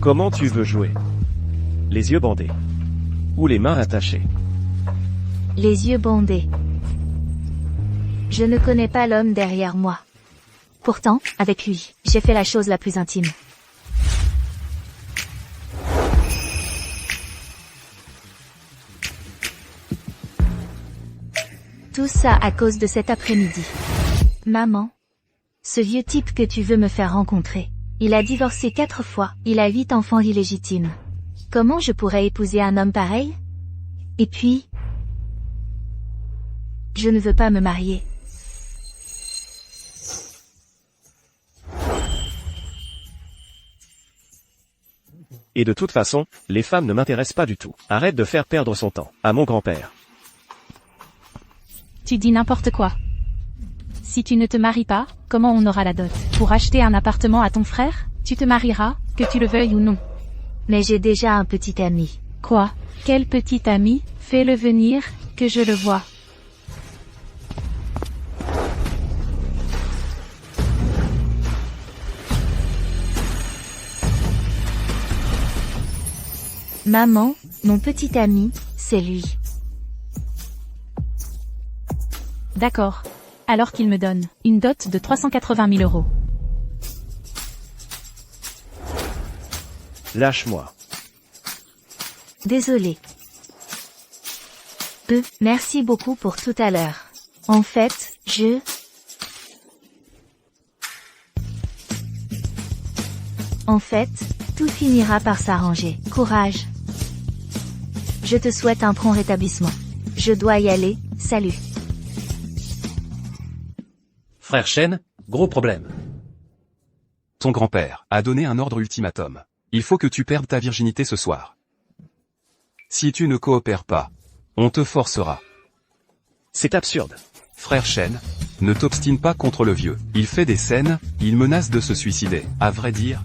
Comment tu veux jouer? Les yeux bandés. Ou les mains attachées? Les yeux bandés. Je ne connais pas l'homme derrière moi. Pourtant, avec lui, j'ai fait la chose la plus intime. Tout ça à cause de cet après-midi. Maman. Ce vieux type que tu veux me faire rencontrer. Il a divorcé 4 fois, il a 8 enfants illégitimes. Comment je pourrais épouser un homme pareil? Et puis... je ne veux pas me marier. Et de toute façon, les femmes ne m'intéressent pas du tout. Arrête de faire perdre son temps à mon grand-père. Tu dis n'importe quoi. Si tu ne te maries pas, comment on aura la dot? Pour acheter un appartement à ton frère? Tu te marieras, que tu le veuilles ou non. Mais j'ai déjà un petit ami. Quoi? Quel petit ami? Fais-le venir, que je le voie. Maman, mon petit ami, c'est lui. D'accord. Alors qu'il me donne une dot de 380 000 €. Lâche-moi. Désolé. Merci beaucoup pour tout à l'heure. En fait, tout finira par s'arranger. Courage. Je te souhaite un prompt rétablissement. Je dois y aller, salut. Frère Shen, gros problème. Ton grand-père a donné un ordre ultimatum. Il faut que tu perdes ta virginité ce soir. Si tu ne coopères pas, on te forcera. C'est absurde. Frère Shen, ne t'obstine pas contre le vieux. Il fait des scènes, il menace de se suicider. À vrai dire,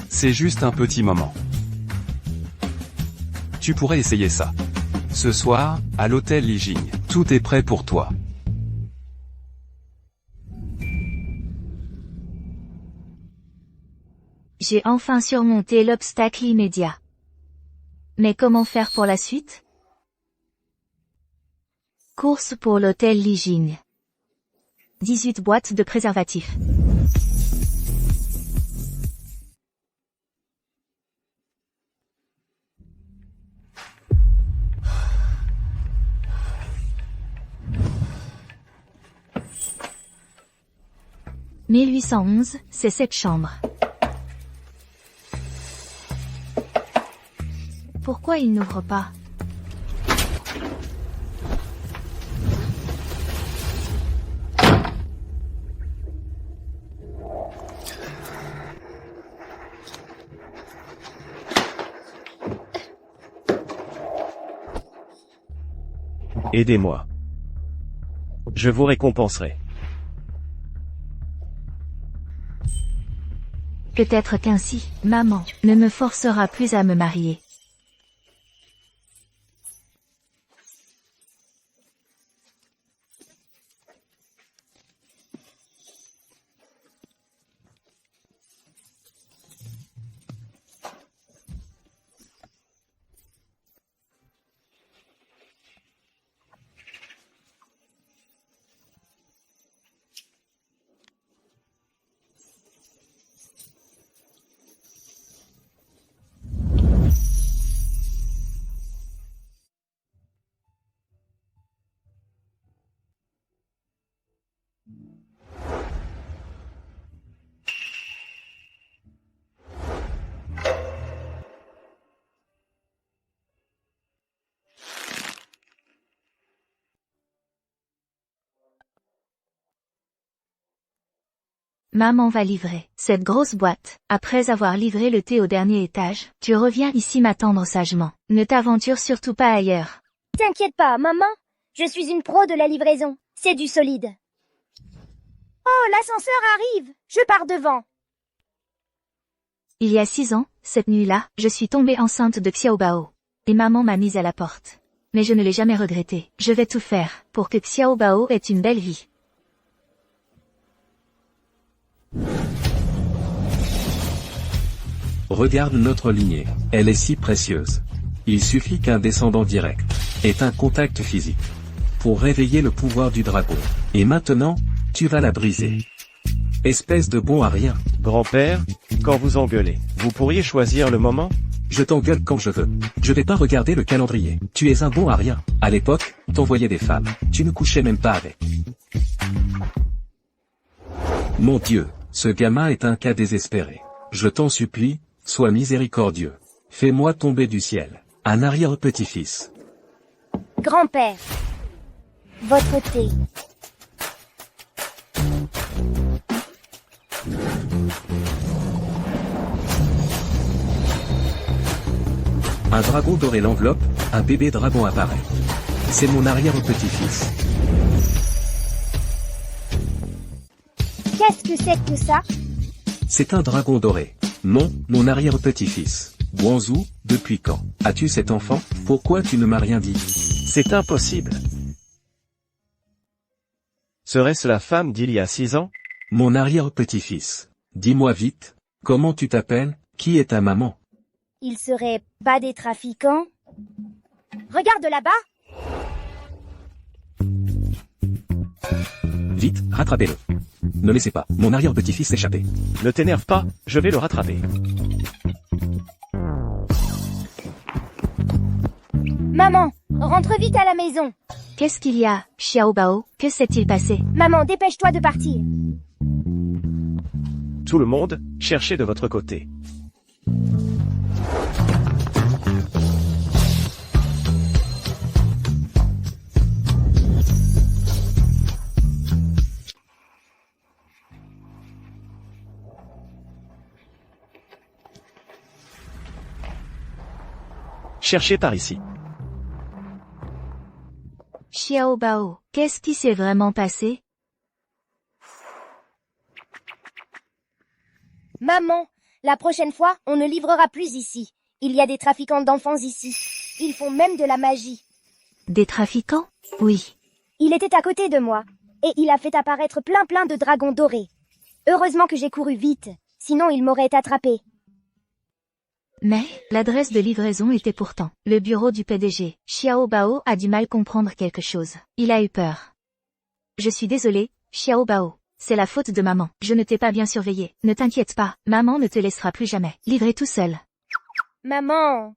c'est juste un petit moment. Tu pourrais essayer ça. Ce soir, à l'hôtel Li Jing, tout est prêt pour toi. J'ai enfin surmonté l'obstacle immédiat. Mais comment faire pour la suite? Course pour l'hôtel Li Jing. 18 boîtes de préservatifs. « 1811, c'est cette chambre. » Pourquoi il n'ouvre pas? Aidez-moi. Je vous récompenserai. Peut-être qu'ainsi, maman, ne me forcera plus à me marier. Maman va livrer cette grosse boîte. Après avoir livré le thé au dernier étage, tu reviens ici m'attendre sagement. Ne t'aventure surtout pas ailleurs. T'inquiète pas, maman. Je suis une pro de la livraison. C'est du solide. Oh, l'ascenseur arrive. Je pars devant. Il y a 6 ans, cette nuit-là, je suis tombée enceinte de Xiaobao. Et maman m'a mise à la porte. Mais je ne l'ai jamais regretté. Je vais tout faire pour que Xiaobao ait une belle vie. Regarde notre lignée. Elle est si précieuse. Il suffit qu'un descendant direct ait un contact physique pour réveiller le pouvoir du dragon. Et maintenant, tu vas la briser. Espèce de bon à rien. Grand-père, quand vous engueulez, vous pourriez choisir le moment? Je t'engueule quand je veux. Je vais pas regarder le calendrier. Tu es un bon à rien. À l'époque, t'envoyais des femmes. Tu ne couchais même pas avec. Mon Dieu, ce gamin est un cas désespéré. Je t'en supplie, sois miséricordieux. Fais-moi tomber du ciel. Un arrière-petit-fils. Grand-père. Votre thé. Un dragon doré l'enveloppe, un bébé dragon apparaît. C'est mon arrière-petit-fils. Qu'est-ce que c'est que ça? C'est un dragon doré. Non, mon arrière-petit-fils. Guanzhou, depuis quand as-tu cet enfant? Pourquoi tu ne m'as rien dit? C'est impossible. Serait-ce la femme d'il y a 6 ans? Mon arrière-petit-fils. Dis-moi vite, comment tu t'appelles? Qui est ta maman? Il serait pas des trafiquants? Regarde là-bas! Vite, rattrapez-le. Ne laissez pas mon arrière-petit-fils s'échapper. Ne t'énerve pas, je vais le rattraper. Maman, rentre vite à la maison. Qu'est-ce qu'il y a, Xiao Bao? Que s'est-il passé? Maman, dépêche-toi de partir. Tout le monde, cherchez de votre côté. Cherchez par ici. Xiao Bao, qu'est-ce qui s'est vraiment passé? Maman, la prochaine fois, on ne livrera plus ici. Il y a des trafiquants d'enfants ici. Ils font même de la magie. Des trafiquants? Oui. Il était à côté de moi, et il a fait apparaître plein de dragons dorés. Heureusement que j'ai couru vite, sinon il m'aurait attrapé. Mais, l'adresse de livraison était pourtant le bureau du PDG. Xiao Bao a du mal comprendre quelque chose. Il a eu peur. Je suis désolé, Xiao Bao. C'est la faute de maman. Je ne t'ai pas bien surveillé. Ne t'inquiète pas, maman ne te laissera plus jamais livrer tout seul. Maman,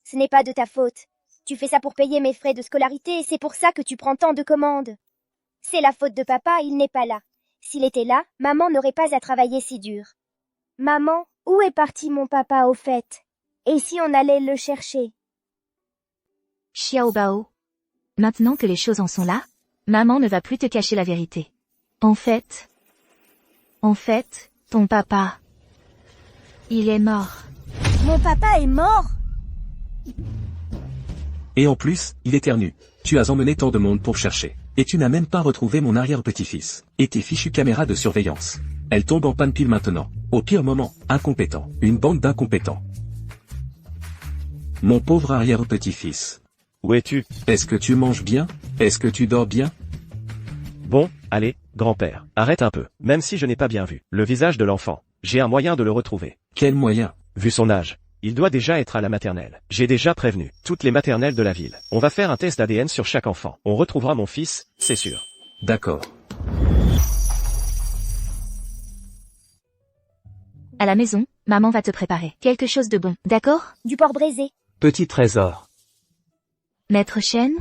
ce n'est pas de ta faute. Tu fais ça pour payer mes frais de scolarité et c'est pour ça que tu prends tant de commandes. C'est la faute de papa, il n'est pas là. S'il était là, maman n'aurait pas à travailler si dur. Maman, où est parti mon papa au fait? Et si on allait le chercher? Xiao Bao. Maintenant que les choses en sont là, maman ne va plus te cacher la vérité. En fait, ton papa, il est mort. Mon papa est mort? Et en plus, il éternue. Tu as emmené tant de monde pour chercher. Et tu n'as même pas retrouvé mon arrière-petit-fils. Et tes fichues caméras de surveillance. Elles tombent en panne pile maintenant. Au pire moment, incompétent. Une bande d'incompétents. Mon pauvre arrière-petit-fils. Où es-tu? Est-ce que tu manges bien? Est-ce que tu dors bien? Bon, allez, grand-père, arrête un peu. Même si je n'ai pas bien vu le visage de l'enfant, j'ai un moyen de le retrouver. Quel moyen? Vu son âge, il doit déjà être à la maternelle. J'ai déjà prévenu toutes les maternelles de la ville. On va faire un test d'ADN sur chaque enfant. On retrouvera mon fils, c'est sûr. D'accord. À la maison, maman va te préparer quelque chose de bon, d'accord? Du porc braisé. Petit trésor. Maître Chen?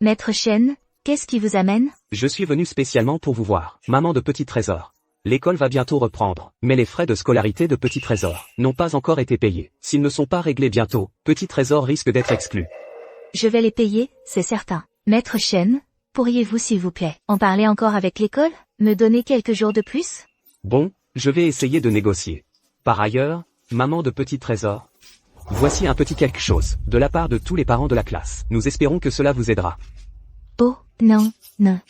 Maître Chen, qu'est-ce qui vous amène? Je suis venu spécialement pour vous voir, maman de Petit Trésor. L'école va bientôt reprendre, mais les frais de scolarité de Petit Trésor n'ont pas encore été payés. S'ils ne sont pas réglés bientôt, Petit Trésor risque d'être exclu. Je vais les payer, c'est certain. Maître Chen, pourriez-vous s'il vous plaît en parler encore avec l'école? Me donner quelques jours de plus? Bon, je vais essayer de négocier. Par ailleurs, maman de Petit Trésor, voici un petit quelque chose, de la part de tous les parents de la classe. Nous espérons que cela vous aidera. Oh, non,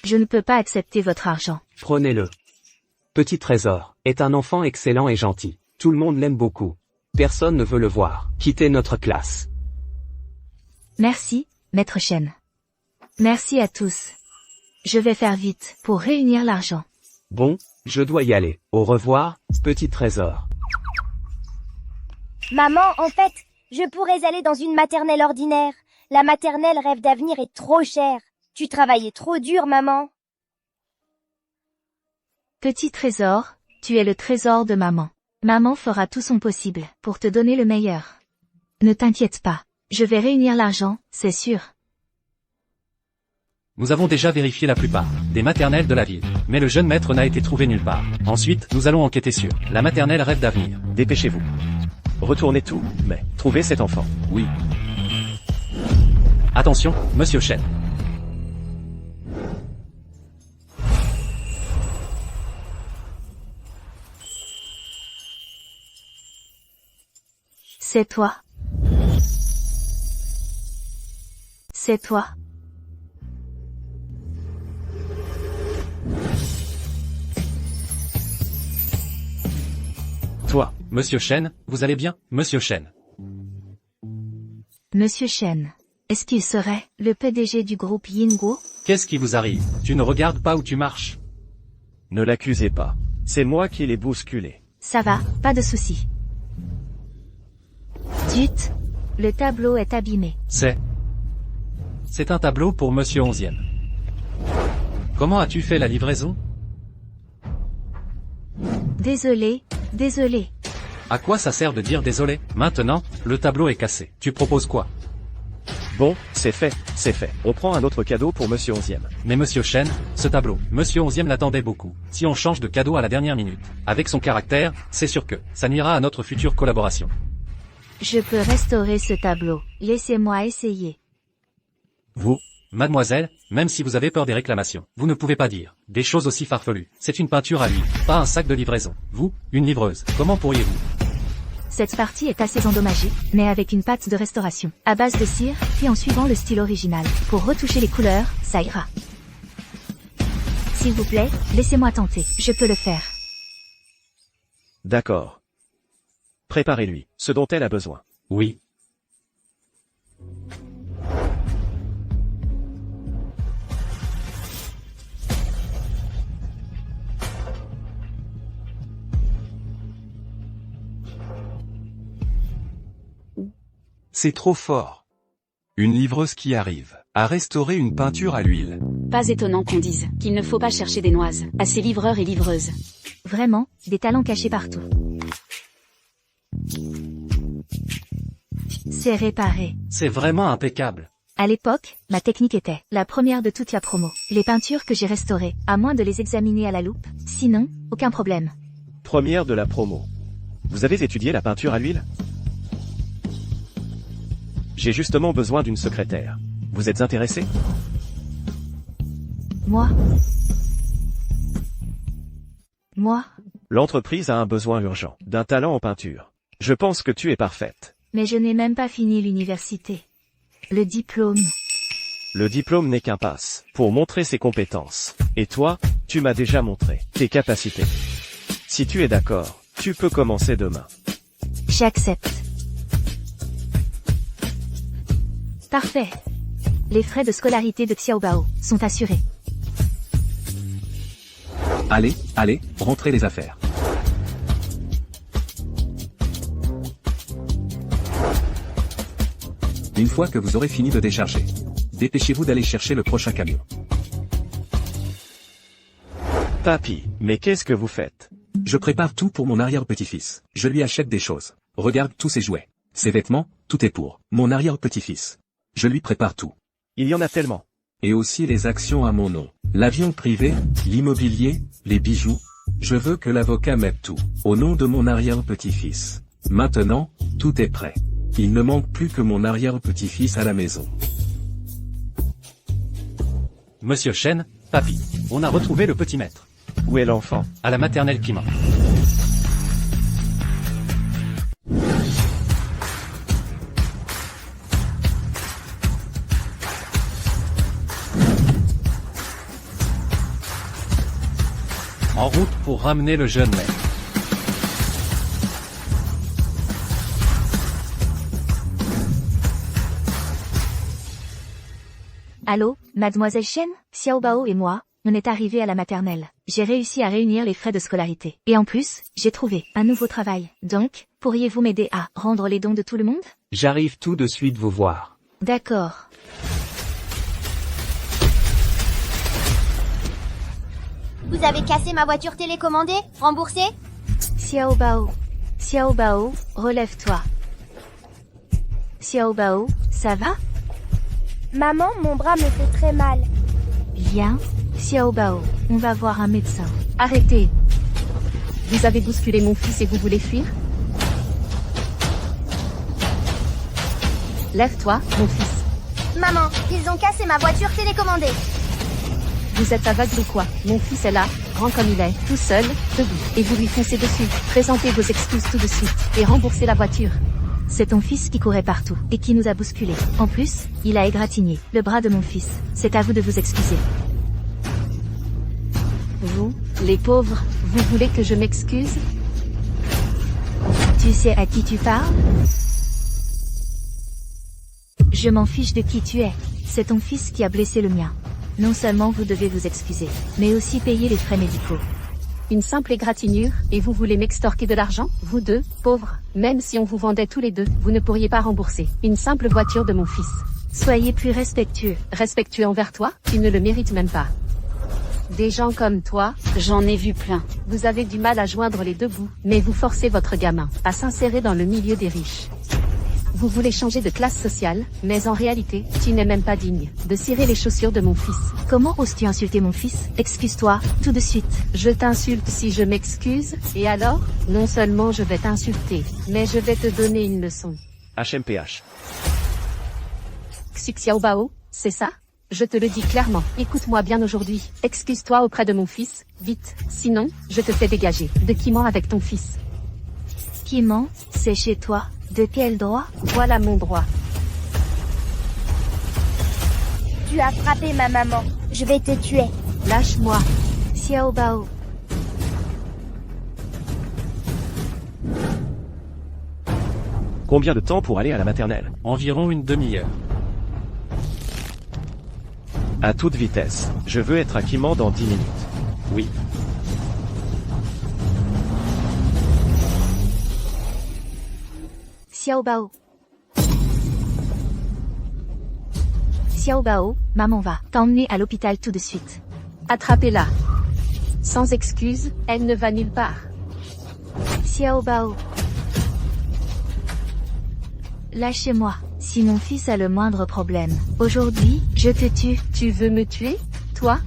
je ne peux pas accepter votre argent. Prenez-le. Petit Trésor est un enfant excellent et gentil. Tout le monde l'aime beaucoup. Personne ne veut le voir quitter notre classe. Merci, Maître Chen. Merci à tous. Je vais faire vite pour réunir l'argent. Bon, je dois y aller. Au revoir, Petit Trésor. Maman, en fait, je pourrais aller dans une maternelle ordinaire. La maternelle Rêve d'avenir est trop chère. Tu travaillais trop dur, maman. Petit trésor, tu es le trésor de maman. Maman fera tout son possible pour te donner le meilleur. Ne t'inquiète pas, je vais réunir l'argent, c'est sûr. Nous avons déjà vérifié la plupart des maternelles de la ville, mais le jeune maître n'a été trouvé nulle part. Ensuite, nous allons enquêter sur la maternelle Rêve d'avenir. Dépêchez-vous. Retournez tout, mais trouvez cet enfant. Oui. Attention, Monsieur Chen. C'est toi. C'est toi. Toi, Monsieur Chen, vous allez bien, Monsieur Chen? Monsieur Chen. Est-ce qu'il serait le PDG du groupe Yinguo? Qu'est-ce qui vous arrive? Tu ne regardes pas où tu marches? Ne l'accusez pas. C'est moi qui l'ai bousculé. Ça va, pas de souci. Zut. Le tableau est abîmé. C'est un tableau pour Monsieur 11e. Comment as-tu fait la livraison? Désolé, désolé. À quoi ça sert de dire désolé? Maintenant, le tableau est cassé. Tu proposes quoi? Bon, c'est fait, c'est fait. On prend un autre cadeau pour Monsieur 11e. Mais Monsieur Chen, ce tableau, Monsieur 11e l'attendait beaucoup. Si on change de cadeau à la dernière minute, avec son caractère, c'est sûr que ça nuira à notre future collaboration. Je peux restaurer ce tableau. Laissez-moi essayer. Vous, mademoiselle, même si vous avez peur des réclamations, vous ne pouvez pas dire des choses aussi farfelues. C'est une peinture à l'huile, pas un sac de livraison. Vous, une livreuse, comment pourriez-vous? Cette partie est assez endommagée, mais avec une pâte de restauration, à base de cire, puis en suivant le style original. Pour retoucher les couleurs, ça ira. S'il vous plaît, laissez-moi tenter, je peux le faire. D'accord. Préparez-lui, ce dont elle a besoin. Oui. C'est trop fort. Une livreuse qui arrive à restaurer une peinture à l'huile. Pas étonnant qu'on dise qu'il ne faut pas chercher des noises à ces livreurs et livreuses. Vraiment, des talents cachés partout. C'est réparé. C'est vraiment impeccable. À l'époque, ma technique était la première de toute la promo. Les peintures que j'ai restaurées, à moins de les examiner à la loupe, sinon, aucun problème. Première de la promo. Vous avez étudié la peinture à l'huile? J'ai justement besoin d'une secrétaire. Vous êtes intéressé? Moi? L'entreprise a un besoin urgent, d'un talent en peinture. Je pense que tu es parfaite. Mais je n'ai même pas fini l'université. Le diplôme. Le diplôme n'est qu'un passe pour montrer ses compétences. Et toi, tu m'as déjà montré tes capacités. Si tu es d'accord, tu peux commencer demain. J'accepte. Parfait. Les frais de scolarité de Xiaobao sont assurés. Allez, rentrez les affaires. Une fois que vous aurez fini de décharger, dépêchez-vous d'aller chercher le prochain camion. Papy, mais qu'est-ce que vous faites? Je prépare tout pour mon arrière-petit-fils. Je lui achète des choses. Regarde tous ses jouets. Ses vêtements, tout est pour mon arrière-petit-fils. Je lui prépare tout. Il y en a tellement. Et aussi les actions à mon nom. L'avion privé, l'immobilier, les bijoux. Je veux que l'avocat mette tout au nom de mon arrière-petit-fils. Maintenant, tout est prêt. Il ne manque plus que mon arrière-petit-fils à la maison. Monsieur Chen, papy, on a retrouvé le petit maître. Où est l'enfant? À la maternelle Kima. En route pour ramener le jeune maître. Allô, mademoiselle Chen, Xiaobao et moi, on est arrivés à la maternelle. J'ai réussi à réunir les frais de scolarité. Et en plus, j'ai trouvé un nouveau travail. Donc, Pourriez-vous m'aider à rendre les dons de tout le monde? J'arrive tout de suite vous voir. D'accord. Vous avez cassé ma voiture télécommandée? Remboursée? Xiao Bao. Xiao Bao, relève-toi. Xiao Bao, ça va? Maman, mon bras me fait très mal. Viens, Xiao Bao, on va voir un médecin. Arrêtez. Vous avez bousculé mon fils et vous voulez fuir? Lève-toi, mon fils. Maman, ils ont cassé ma voiture télécommandée. Vous êtes aveugle ou quoi? Mon fils est là, grand comme il est, tout seul, debout. Et vous lui foncez dessus. Présentez vos excuses tout de suite. Et remboursez la voiture. C'est ton fils qui courait partout, et qui nous a bousculés. En plus, il a égratigné le bras de mon fils. C'est à vous de vous excuser. Vous, les pauvres, vous voulez que je m'excuse? Tu sais à qui tu parles? Je m'en fiche de qui tu es. C'est ton fils qui a blessé le mien. Non seulement vous devez vous excuser, mais aussi payer les frais médicaux. Une simple égratignure, et vous voulez m'extorquer de l'argent? Vous deux, pauvres, même si on vous vendait tous les deux, vous ne pourriez pas rembourser une simple voiture de mon fils. Soyez plus respectueux. Respectueux envers toi? Tu ne le mérites même pas. Des gens comme toi, J'en ai vu plein. vous avez du mal à joindre les deux bouts, mais vous forcez votre gamin à s'insérer dans le milieu des riches. Vous voulez changer de classe sociale, mais en réalité, tu n'es même pas digne de cirer les chaussures de mon fils. Comment oses-tu insulter mon fils? Excuse-toi, tout de suite. Je t'insulte si je m'excuse, et alors? Non seulement je vais t'insulter, mais je vais te donner une leçon. HMPH. Xiaobao, c'est ça? Je te le dis clairement, écoute-moi bien aujourd'hui, excuse-toi auprès de mon fils, vite, sinon, je te fais dégager de qui ment avec ton fils. Qui ment? C'est chez toi. De quel droit? Voilà mon droit. Tu as frappé ma maman. Je vais te tuer. Lâche-moi. Xiao Bao. Combien de temps pour aller à la maternelle? Environ une demi-heure. À toute vitesse. Je veux être à Kiman dans 10 minutes. Oui. Xiao Bao. Xiao Bao, maman va t'emmener à l'hôpital tout de suite. Attrapez-la. Sans excuse, elle ne va nulle part. Xiao Bao. Lâchez-moi. Si mon fils a le moindre problème, aujourd'hui, je te tue. Tu veux me tuer? Toi?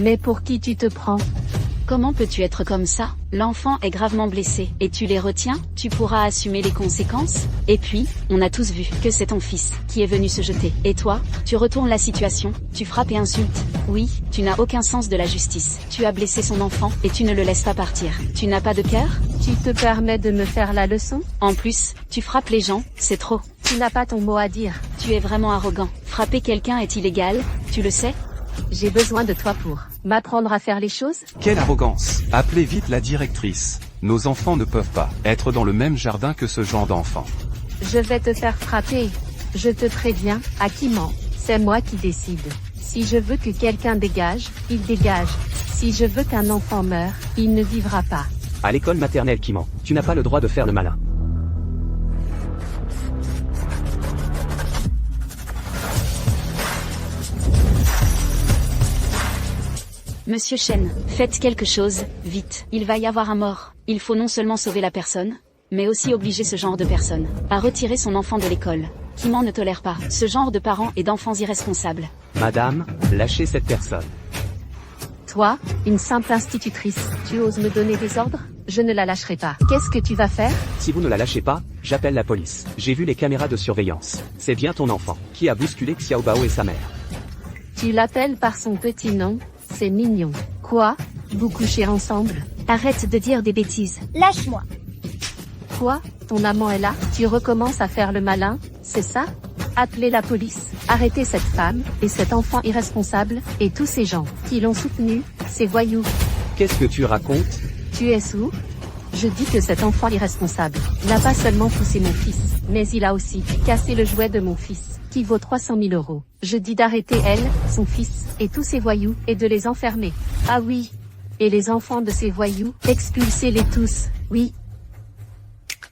Mais pour qui tu te prends? Comment peux-tu être comme ça? L'enfant est gravement blessé, et tu les retiens? Tu pourras assumer les conséquences? Et puis, on a tous vu que c'est ton fils qui est venu se jeter. Et toi, tu retournes la situation, tu frappes et insultes. Oui, tu n'as aucun sens de la justice. Tu as blessé son enfant, et tu ne le laisses pas partir. Tu n'as pas de cœur? Tu te permets de me faire la leçon? En plus, tu frappes les gens, c'est trop. Tu n'as pas ton mot à dire. Tu es vraiment arrogant. Frapper quelqu'un est illégal, tu le sais? J'ai besoin de toi pour m'apprendre à faire les choses? Quelle arrogance! Appelez vite la directrice. Nos enfants ne peuvent pas être dans le même jardin que ce genre d'enfants. Je vais te faire frapper. Je te préviens, à qui ment? C'est moi qui décide. Si je veux que quelqu'un dégage, il dégage. Si je veux qu'un enfant meure, il ne vivra pas. À l'école maternelle Kiman, tu n'as pas le droit de faire le malin. Monsieur Chen, faites quelque chose, vite. Il va y avoir un mort. Il faut non seulement sauver la personne, mais aussi obliger ce genre de personne à retirer son enfant de l'école. Kiman ne tolère pas ce genre de parents et d'enfants irresponsables. Madame, lâchez cette personne. Toi, une simple institutrice, tu oses me donner des ordres? Je ne la lâcherai pas. Qu'est-ce que tu vas faire? Si vous ne la lâchez pas, j'appelle la police. J'ai vu les caméras de surveillance. C'est bien ton enfant qui a bousculé Xiao Bao et sa mère. Tu l'appelles par son petit nom? C'est mignon. Quoi? Vous couchez ensemble? Arrête de dire des bêtises. Lâche-moi. Quoi? Ton amant est là? Tu recommences à faire le malin? C'est ça? Appelez la police. Arrêtez cette femme, et cet enfant irresponsable, et tous ces gens qui l'ont soutenu, ces voyous. Qu'est-ce que tu racontes? Tu es sourd? Je dis que cet enfant irresponsable n'a pas seulement poussé mon fils, mais il a aussi cassé le jouet de mon fils, qui vaut 300 000 €. Je dis d'arrêter elle, son fils, et tous ces voyous, et de les enfermer. Ah oui. Et les enfants de ces voyous, expulsez-les tous, oui.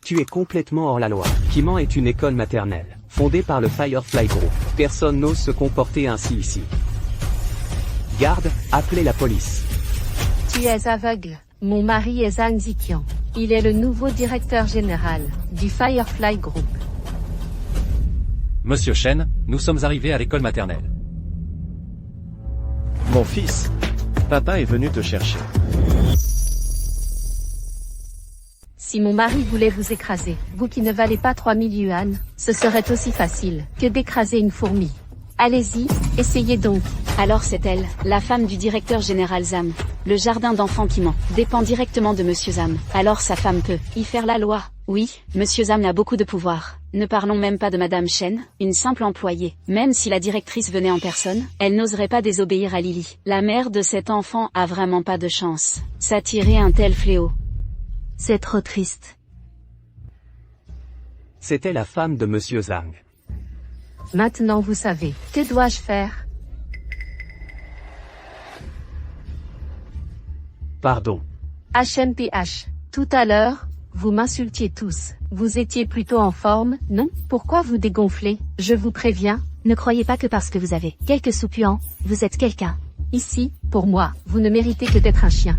Tu es complètement hors la loi. Kiman est une école maternelle, fondée par le Firefly Group. Personne n'ose se comporter ainsi ici. Garde, appelez la police. Tu es aveugle. Mon mari est Zhang Ziqian. Il est le nouveau directeur général du Firefly Group. Monsieur Shen, nous sommes arrivés à l'école maternelle. Mon fils, papa est venu te chercher. Si mon mari voulait vous écraser, vous qui ne valez pas 3000 yuan, ce serait aussi facile que d'écraser une fourmi. Allez-y, essayez donc. Alors c'est elle, la femme du directeur général Zam. Le jardin d'enfants qui ment dépend directement de Monsieur Zam. Alors sa femme peut y faire la loi. Oui, Monsieur Zam a beaucoup de pouvoir. Ne parlons même pas de Madame Shen, une simple employée. Même si la directrice venait en personne, elle n'oserait pas désobéir à Lily. La mère de cet enfant a vraiment pas de chance. S'attirer un tel fléau. C'est trop triste. C'était la femme de Monsieur Zhang. Maintenant vous savez. Que dois-je faire? Pardon. HMPH. Tout à l'heure, vous m'insultiez tous. Vous étiez plutôt en forme, non? Pourquoi vous dégonflez? Je vous préviens. Ne croyez pas que parce que vous avez quelques sous puants, vous êtes quelqu'un. Ici, pour moi, vous ne méritez que d'être un chien.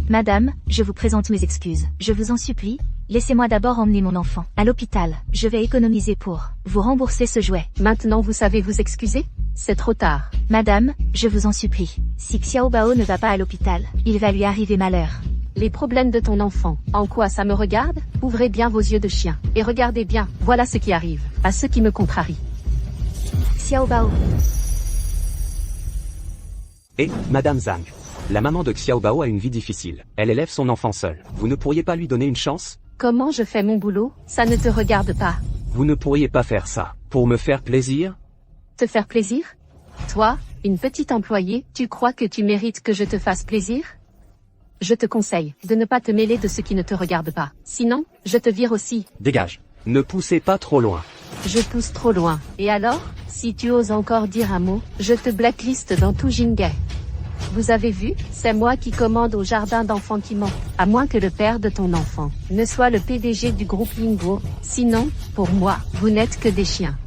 Madame, je vous présente mes excuses. Je vous en supplie, laissez-moi d'abord emmener mon enfant à l'hôpital. Je vais économiser pour vous rembourser ce jouet. Maintenant vous savez vous excuser? C'est trop tard. Madame, je vous en supplie. Si Xiao Bao ne va pas à l'hôpital, il va lui arriver malheur. Les problèmes de ton enfant, en quoi ça me regarde? Ouvrez bien vos yeux de chien, et regardez bien, voilà ce qui arrive, à ceux qui me contrarient. Xiao Bao. Et, Madame Zhang. La maman de Xiao Bao a une vie difficile. Elle élève son enfant seule. Vous ne pourriez pas lui donner une chance? Comment je fais mon boulot? Ça ne te regarde pas. Vous ne pourriez pas faire ça. Pour me faire plaisir? Te faire plaisir? Toi, une petite employée, tu crois que tu mérites que je te fasse plaisir? Je te conseille de ne pas te mêler de ce qui ne te regarde pas. Sinon, je te vire aussi. Dégage. Ne poussez pas trop loin. Je pousse trop loin. Et alors, si tu oses encore dire un mot, je te blacklist dans tout Jinghe. Vous avez vu, c'est moi qui commande au jardin d'enfants qui ment. À moins que le père de ton enfant ne soit le PDG du groupe Linguo. Sinon, pour moi, vous n'êtes que des chiens.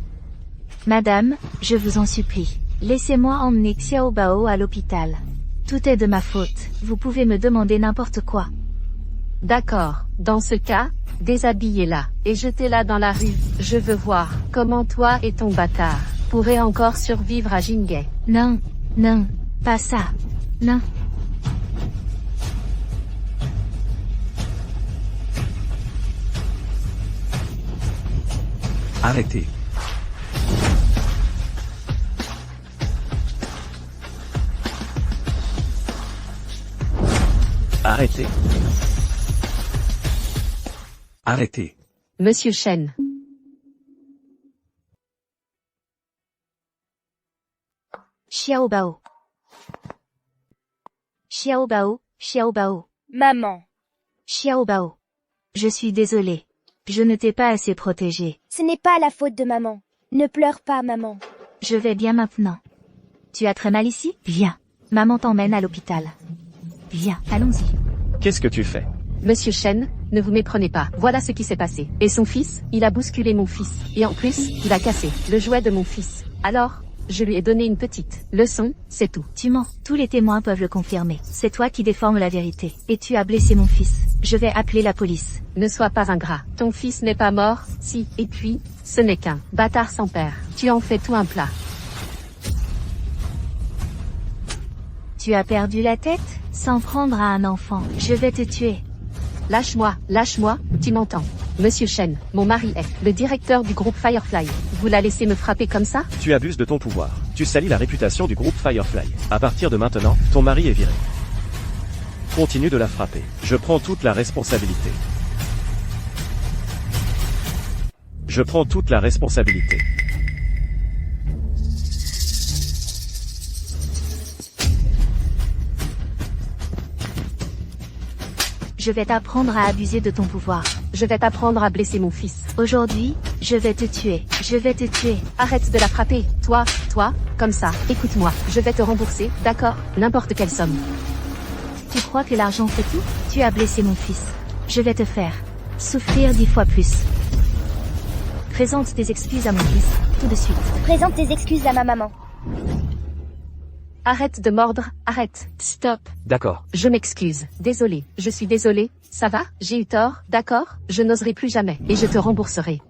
Madame, je vous en supplie. Laissez-moi emmener Xiao Bao à l'hôpital. Tout est de ma faute. Vous pouvez me demander n'importe quoi. D'accord. Dans ce cas, déshabillez-la et jetez-la dans la rue. Je veux voir comment toi et ton bâtard pourrez encore survivre à Jinghe. Non, pas ça. Non. Arrêtez. Arrêtez. Arrêtez. Monsieur Shen. Xiao Bao. Xiao Bao, Xiao Bao. Maman, Xiao Bao. Je suis désolée. Je ne t'ai pas assez protégée. ce n'est pas la faute de maman. Ne pleure pas, maman. Je vais bien maintenant. Tu as très mal ici? Viens. Maman t'emmène à l'hôpital. Viens, allons-y. Qu'est-ce que tu fais? Monsieur Shen, ne vous méprenez pas. Voilà ce qui s'est passé. Et son fils, il a bousculé mon fils. Et en plus, il a cassé le jouet de mon fils. Alors, je lui ai donné une petite leçon, c'est tout. Tu mens. Tous les témoins peuvent le confirmer. C'est toi qui déformes la vérité. Et tu as blessé mon fils. Je vais appeler la police. Ne sois pas ingrat. Ton fils n'est pas mort, si, et puis, ce n'est qu'un bâtard sans père. Tu en fais tout un plat. Tu as perdu la tête? S'en prendre à un enfant. Je vais te tuer. Lâche-moi, tu m'entends. Monsieur Shen, mon mari est le directeur du groupe Firefly. Vous la laissez me frapper comme ça? Tu abuses de ton pouvoir. Tu salis la réputation du groupe Firefly. À partir de maintenant, ton mari est viré. Continue de la frapper. Je prends toute la responsabilité. Je prends toute la responsabilité. Je vais t'apprendre à abuser de ton pouvoir. Je vais t'apprendre à blesser mon fils. Aujourd'hui, je vais te tuer. Je vais te tuer. Arrête de la frapper. Toi, comme ça. Écoute-moi. Je vais te rembourser, d'accord? N'importe quelle somme. Tu crois que l'argent fait tout? Tu as blessé mon fils. Je vais te faire Souffrir 10 fois plus. Présente tes excuses à mon fils, tout de suite. Présente tes excuses à ma maman. Arrête de mordre, arrête. Stop. D'accord. Je m'excuse. Désolé. Je suis désolée. Ça va? J'ai eu tort, d'accord? Je n'oserai plus jamais. Et je te rembourserai.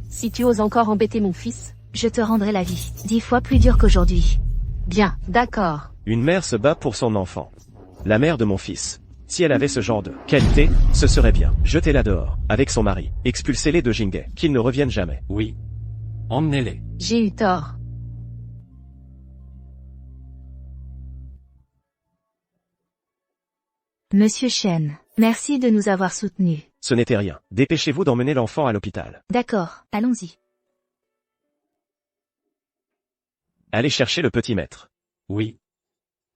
Si tu oses encore embêter mon fils. Je te rendrai la vie 10 fois plus dure qu'aujourd'hui. Bien, d'accord. Une mère se bat pour son enfant. La mère de mon fils. Si elle avait ce genre de qualité, ce serait bien. Jetez-la dehors, avec son mari. Expulsez-les de Jingay, qu'ils ne reviennent jamais. Oui. Emmenez-les. J'ai eu tort. Monsieur Chen, merci de nous avoir soutenus. Ce n'était rien. Dépêchez-vous d'emmener l'enfant à l'hôpital. D'accord, allons-y. Allez chercher le petit maître. Oui.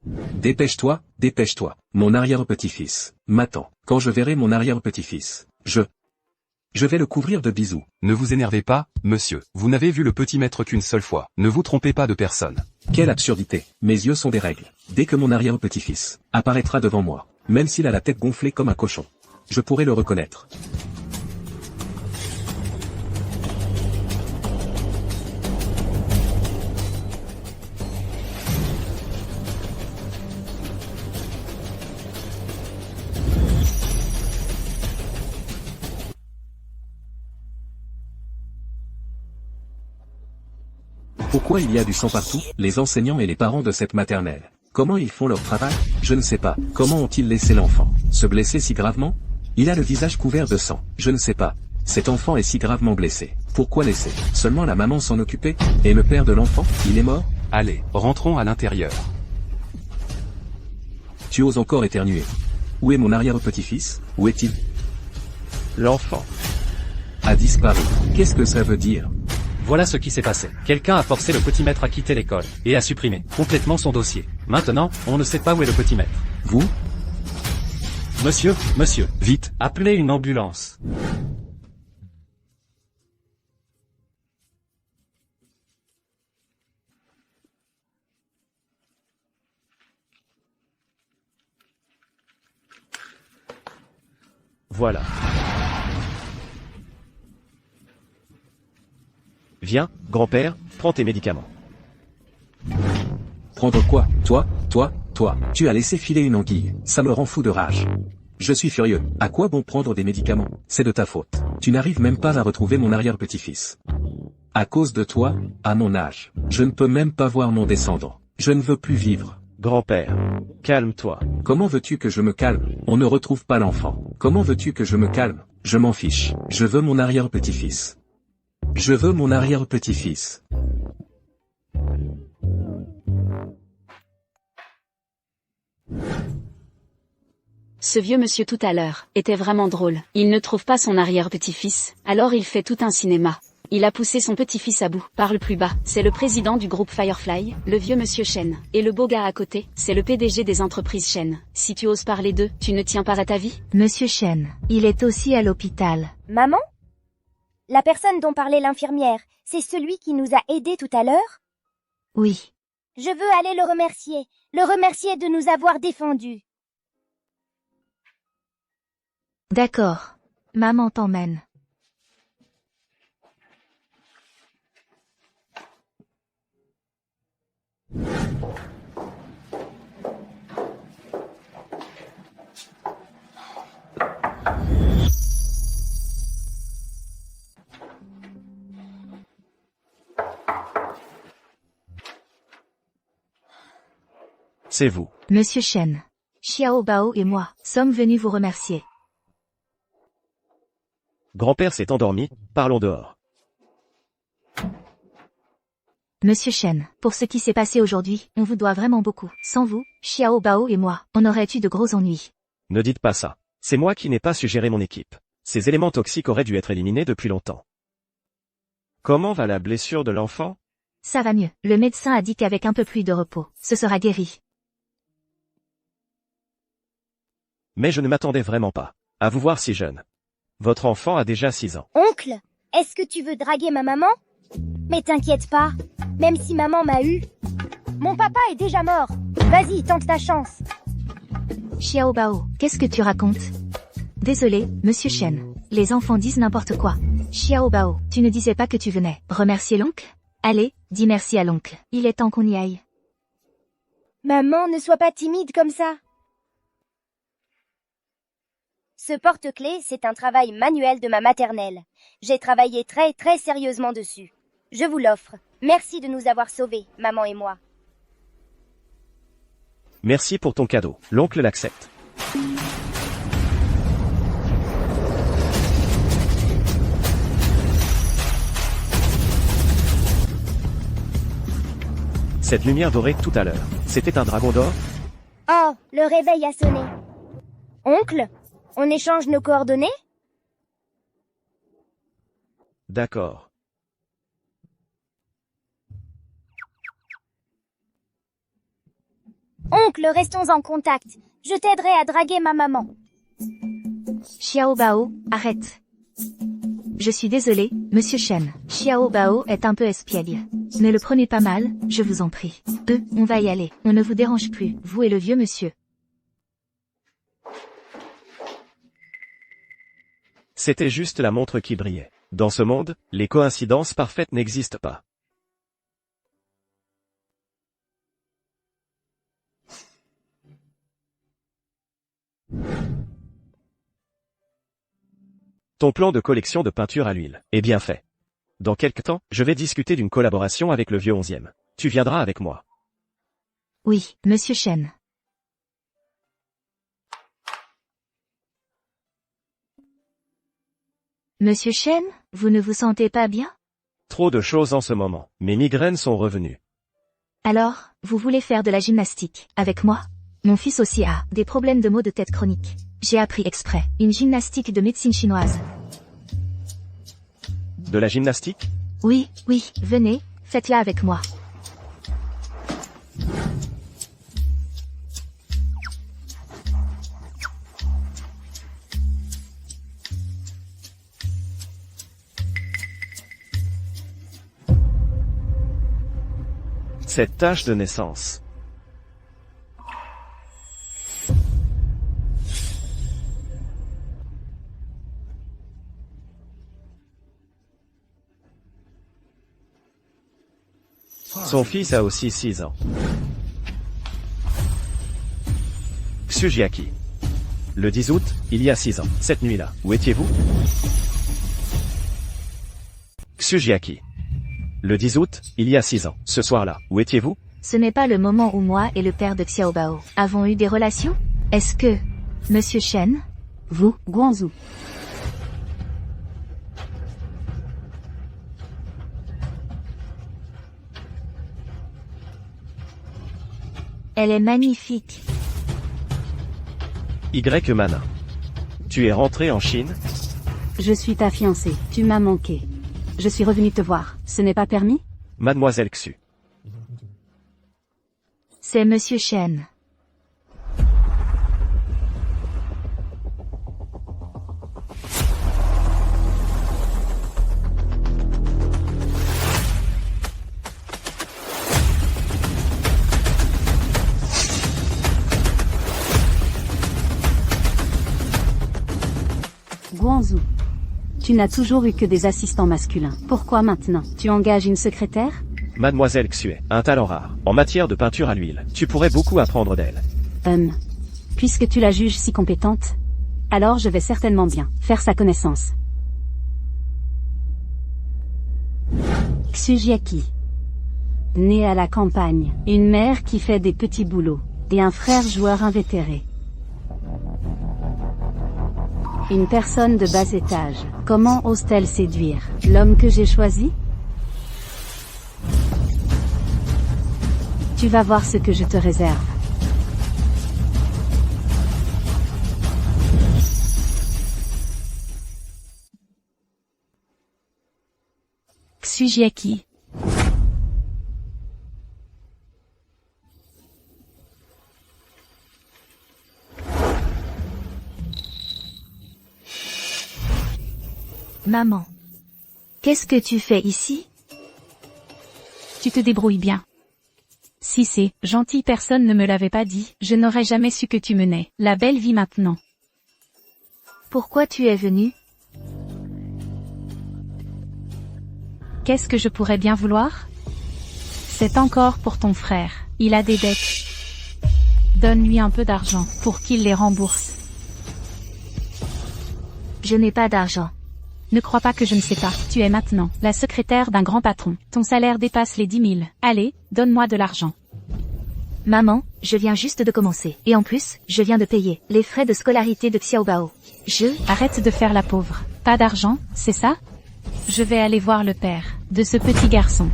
Dépêche-toi, dépêche-toi. Mon arrière-petit-fils m'attend. Quand je verrai mon arrière-petit-fils, je vais le couvrir de bisous. Ne vous énervez pas, monsieur. Vous n'avez vu le petit maître qu'une seule fois. Ne vous trompez pas de personne. Quelle absurdité. Mes yeux sont des règles. Dès que mon arrière-petit-fils apparaîtra devant moi, même s'il a la tête gonflée comme un cochon, je pourrai le reconnaître. Pourquoi il y a du sang partout? Les enseignants et les parents de cette maternelle. Comment ils font leur travail? Je ne sais pas. Comment ont-ils laissé l'enfant se blesser si gravement? Il a le visage couvert de sang. Je ne sais pas. Cet enfant est si gravement blessé. Pourquoi laisser seulement la maman s'en occuper? Et le père de l'enfant, il est mort? Allez, rentrons à l'intérieur. Tu oses encore éternuer. Où est mon arrière-petit-fils? Où est-il? L'enfant A disparu. Qu'est-ce que ça veut dire? Voilà ce qui s'est passé. Quelqu'un a forcé le petit maître à quitter l'école, et a supprimé complètement son dossier. Maintenant, on ne sait pas où est le petit maître. Vous? Monsieur, Vite. appelez une ambulance. Voilà. Viens, grand-père, prends tes médicaments. Prendre quoi? Toi? Tu as laissé filer une anguille. Ça me rend fou de rage. Je suis furieux. À quoi bon prendre des médicaments? C'est de ta faute. Tu n'arrives même pas à retrouver mon arrière-petit-fils. À cause de toi, à mon âge, je ne peux même pas voir mon descendant. Je ne veux plus vivre. Grand-père, calme-toi. Comment veux-tu que je me calme? On ne retrouve pas l'enfant. Comment veux-tu que je me calme? Je m'en fiche. Je veux mon arrière-petit-fils. Je veux mon arrière-petit-fils. Ce vieux monsieur tout à l'heure était vraiment drôle. Il ne trouve pas son arrière-petit-fils, alors il fait tout un cinéma. Il a poussé son petit-fils à bout. Parle plus bas. C'est le président du groupe Firefly, le vieux monsieur Chen. Et le beau gars à côté, c'est le PDG des entreprises Chen. Si tu oses parler d'eux, tu ne tiens pas à ta vie? Monsieur Chen, il est aussi à l'hôpital. Maman? La personne dont parlait l'infirmière, c'est celui qui nous a aidés tout à l'heure? Oui. Je veux aller le remercier de nous avoir défendus. D'accord. Maman t'emmène. C'est vous. Monsieur Chen. Xiao Bao et moi sommes venus vous remercier. Grand-père s'est endormi, parlons dehors. Monsieur Chen, pour ce qui s'est passé aujourd'hui, on vous doit vraiment beaucoup. Sans vous, Xiao Bao et moi, on aurait eu de gros ennuis. Ne dites pas ça. C'est moi qui n'ai pas su gérer mon équipe. Ces éléments toxiques auraient dû être éliminés depuis longtemps. Comment va la blessure de l'enfant? Ça va mieux. Le médecin a dit qu'avec un peu plus de repos, ce sera guéri. Mais je ne m'attendais vraiment pas à vous voir si jeune. Votre enfant a déjà 6 ans. Oncle, est-ce que tu veux draguer ma maman? Mais t'inquiète pas, même si maman m'a eu, mon papa est déjà mort. Vas-y, tente ta chance. Xiao Bao, qu'est-ce que tu racontes? Désolé, monsieur Shen. Les enfants disent n'importe quoi. Xiao Bao, tu ne disais pas que tu venais. Remercier l'oncle? Allez, dis merci à l'oncle. Il est temps qu'on y aille. Maman, ne sois pas timide comme ça. Ce porte-clés, c'est un travail manuel de ma maternelle. J'ai travaillé très sérieusement dessus. Je vous l'offre. Merci de nous avoir sauvés, maman et moi. Merci pour ton cadeau. L'oncle l'accepte. Cette lumière dorée tout à l'heure, c'était un dragon d'or? Oh, le réveil a sonné. Oncle, on échange nos coordonnées? D'accord. Oncle, restons en contact. Je t'aiderai à draguer ma maman. Xiao Bao, arrête. Je suis désolé, monsieur Shen. Xiao Bao est un peu espiègle. Ne le prenez pas mal, je vous en prie. On va y aller. On ne vous dérange plus, vous et le vieux monsieur. C'était juste la montre qui brillait. Dans ce monde, les coïncidences parfaites n'existent pas. Ton plan de collection de peinture à l'huile est bien fait. Dans quelque temps, je vais discuter d'une collaboration avec le vieux 11e. Tu viendras avec moi. Oui, monsieur Shen. Monsieur Shen, vous ne vous sentez pas bien? Trop de choses en ce moment. Mes migraines sont revenues. Alors, vous voulez faire de la gymnastique, avec moi? Mon fils aussi a des problèmes de maux de tête chroniques. J'ai appris exprès une gymnastique de médecine chinoise. De la gymnastique? Oui, venez, faites-la avec moi. Cette tache de naissance. Son fils a aussi 6 ans. Tsujiaki. Le 10 août, il y a 6 ans, cette nuit-là, où étiez-vous? Tsujiaki. Le 10 août, il y a 6 ans, ce soir-là, où étiez-vous? Ce n'est pas le moment où moi et le père de Xiao Bao avons eu des relations? Est-ce que, monsieur Shen? Vous, Guangzhou. Elle est magnifique. Y Mana. Tu es rentré en Chine? Je suis ta fiancée. Tu m'as manqué. Je suis revenu te voir. Ce n'est pas permis? Mademoiselle Xu. C'est monsieur Shen. Guangzhou. Tu n'as toujours eu que des assistants masculins. Pourquoi maintenant? Tu engages une secrétaire? Mademoiselle Xue, un talent rare. En matière de peinture à l'huile, tu pourrais beaucoup apprendre d'elle. Puisque tu la juges si compétente, alors je vais certainement bien faire sa connaissance. Tsujiaki. Né à la campagne, une mère qui fait des petits boulots, et un frère joueur invétéré. Une personne de bas étage. Comment ose-t-elle séduire l'homme que j'ai choisi? Tu vas voir ce que je te réserve. Tsujiaki. Maman. Qu'est-ce que tu fais ici? Tu te débrouilles bien. Si c'est gentil, personne ne me l'avait pas dit, je n'aurais jamais su que tu menais la belle vie maintenant. Pourquoi tu es venu? Qu'est-ce que je pourrais bien vouloir? C'est encore pour ton frère. Il a des dettes. Donne-lui un peu d'argent pour qu'il les rembourse. Je n'ai pas d'argent. Ne crois pas que je ne sais pas. Tu es maintenant la secrétaire d'un grand patron. Ton salaire dépasse les 10 000. Allez, donne-moi de l'argent. Maman, je viens juste de commencer. Et en plus, je viens de payer les frais de scolarité de Xiaobao. Arrête de faire la pauvre. Pas d'argent, c'est ça? Je vais aller voir le père de ce petit garçon.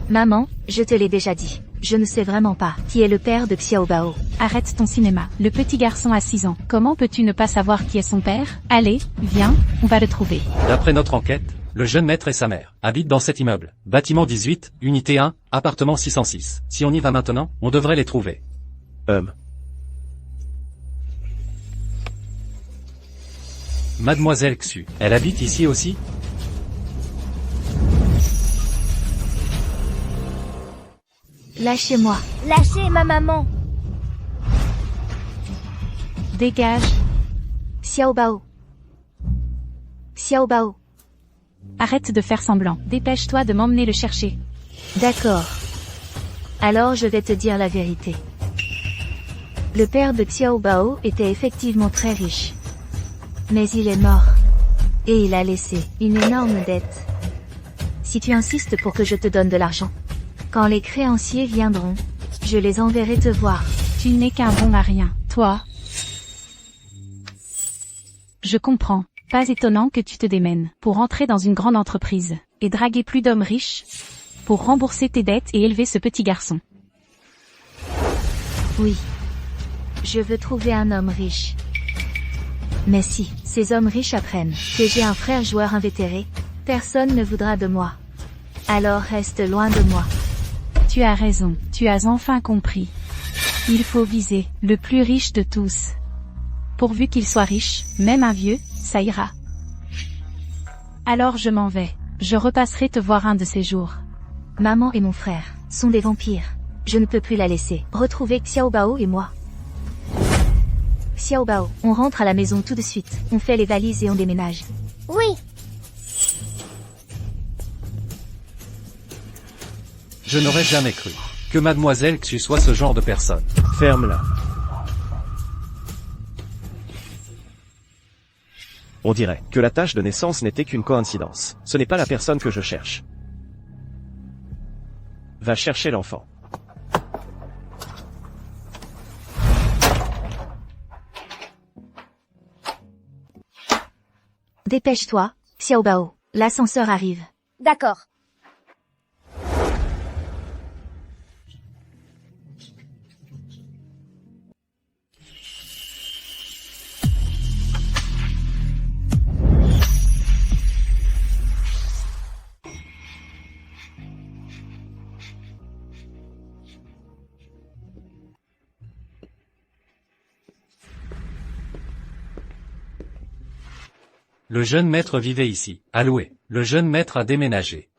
Maman, je te l'ai déjà dit. Je ne sais vraiment pas qui est le père de Xiaobao. Arrête ton cinéma. Le petit garçon a 6 ans. Comment peux-tu ne pas savoir qui est son père? Allez, viens, on va le trouver. D'après notre enquête, le jeune maître et sa mère habitent dans cet immeuble. Bâtiment 18, unité 1, appartement 606. Si on y va maintenant, on devrait les trouver. Mademoiselle Xu, elle habite ici aussi? Lâchez-moi. Lâchez ma maman. Dégage. Xiaobao. Xiaobao. Arrête de faire semblant. Dépêche-toi de m'emmener le chercher. D'accord. Alors je vais te dire la vérité. Le père de Xiaobao était effectivement très riche. Mais il est mort. Et il a laissé une énorme dette. Si tu insistes pour que je te donne de l'argent, quand les créanciers viendront, je les enverrai te voir. Tu n'es qu'un bon à rien, toi. Je comprends. Pas étonnant que tu te démènes pour entrer dans une grande entreprise et draguer plus d'hommes riches pour rembourser tes dettes et élever ce petit garçon. Oui. Je veux trouver un homme riche. Mais si ces hommes riches apprennent que j'ai un frère joueur invétéré, personne ne voudra de moi. Alors reste loin de moi. Tu as raison, tu as enfin compris. Il faut viser le plus riche de tous. Pourvu qu'il soit riche, même un vieux, ça ira. Alors je m'en vais. Je repasserai te voir un de ces jours. Maman et mon frère sont des vampires. Je ne peux plus la laisser retrouver Xiaobao et moi. Xiaobao, on rentre à la maison tout de suite. On fait les valises et on déménage. Oui. Je n'aurais jamais cru que Mademoiselle Xu soit ce genre de personne. Ferme-la. On dirait que la tâche de naissance n'était qu'une coïncidence. Ce n'est pas la personne que je cherche. Va chercher l'enfant. Dépêche-toi, Xiaobao. L'ascenseur arrive. D'accord. Le jeune maître vivait ici. Alloué. Le jeune maître a déménagé.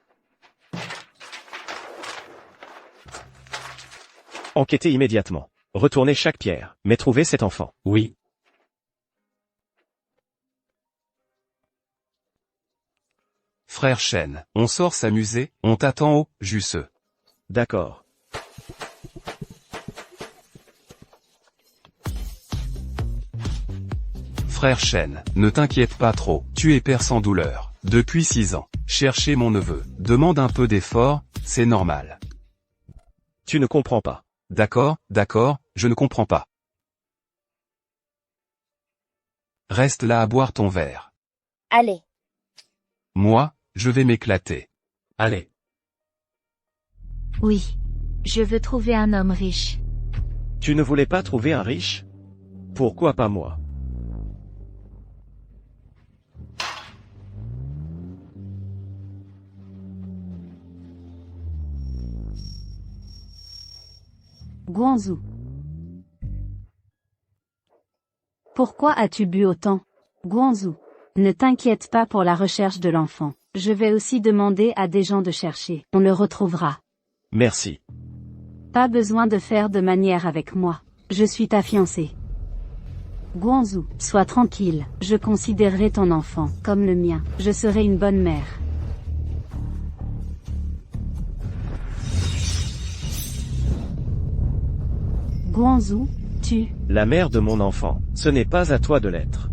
Enquêtez immédiatement. Retournez chaque pierre, mais trouvez cet enfant. Oui. Frère Shen, on sort s'amuser, on t'attend au Jusseux. D'accord. Frère Shen, ne t'inquiète pas trop, tu es père sans douleur, depuis 6 ans. Chercher mon neveu, demande un peu d'effort, c'est normal. Tu ne comprends pas. D'accord, je ne comprends pas. Reste là à boire ton verre. Allez. Moi, je vais m'éclater. Allez. Oui. Je veux trouver un homme riche. Tu ne voulais pas trouver un riche? Pourquoi pas moi? Guangzhou. Pourquoi as-tu bu autant? Guangzhou. Ne t'inquiète pas pour la recherche de l'enfant. Je vais aussi demander à des gens de chercher. On le retrouvera. Merci. Pas besoin de faire de manière avec moi. Je suis ta fiancée. Guangzhou, sois tranquille, je considérerai ton enfant comme le mien, je serai une bonne mère. Guangzhou, tu... La mère de mon enfant, ce n'est pas à toi de l'être.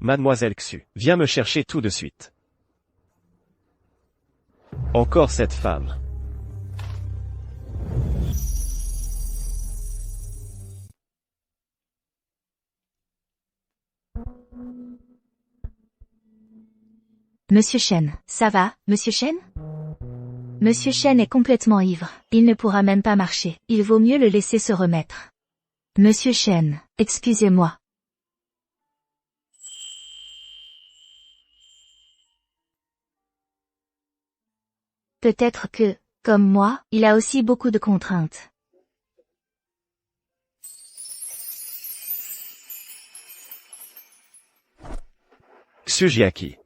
Mademoiselle Xu, viens me chercher tout de suite. Encore cette femme. Monsieur Chen, ça va, Monsieur Chen? Monsieur Chen est complètement ivre, il ne pourra même pas marcher, il vaut mieux le laisser se remettre. Monsieur Chen, excusez-moi. Peut-être que, comme moi, il a aussi beaucoup de contraintes. Xujiaki.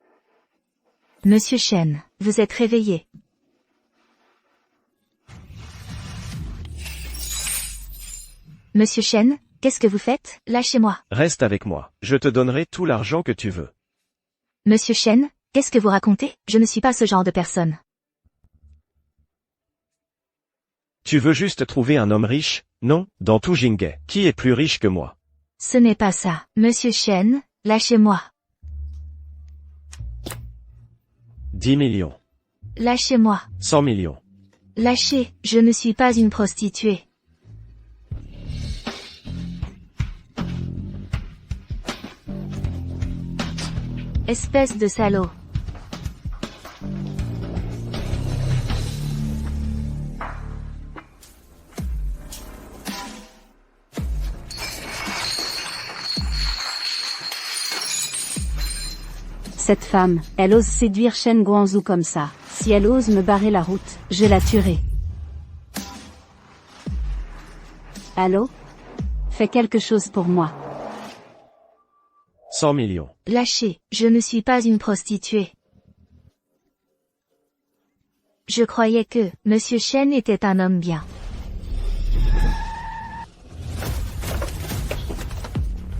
Monsieur Chen, vous êtes réveillé. Monsieur Chen, qu'est-ce que vous faites? Lâchez-moi. Reste avec moi, je te donnerai tout l'argent que tu veux. Monsieur Chen, qu'est-ce que vous racontez? Je ne suis pas ce genre de personne. Tu veux juste trouver un homme riche, non? Dans tout Jinghe, qui est plus riche que moi? Ce n'est pas ça. Monsieur Chen, lâchez-moi. 10 millions. Lâchez-moi. 100 millions. Lâchez, je ne suis pas une prostituée. Espèce de salaud. Cette femme, elle ose séduire Shen Guangzhou comme ça. Si elle ose me barrer la route, je la tuerai. Allô? Fais quelque chose pour moi. 100 millions. Lâchez, je ne suis pas une prostituée. Je croyais que Monsieur Chen était un homme bien.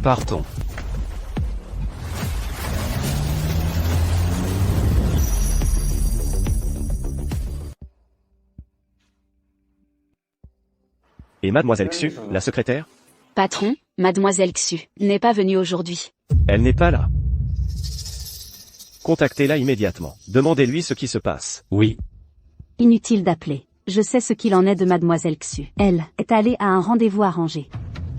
Partons. Et Mademoiselle Xu, la secrétaire? Patron, Mademoiselle Xu, n'est pas venue aujourd'hui. Elle n'est pas là. Contactez-la immédiatement. Demandez-lui ce qui se passe. Oui. Inutile d'appeler. Je sais ce qu'il en est de Mademoiselle Xu. Elle est allée à un rendez-vous arrangé.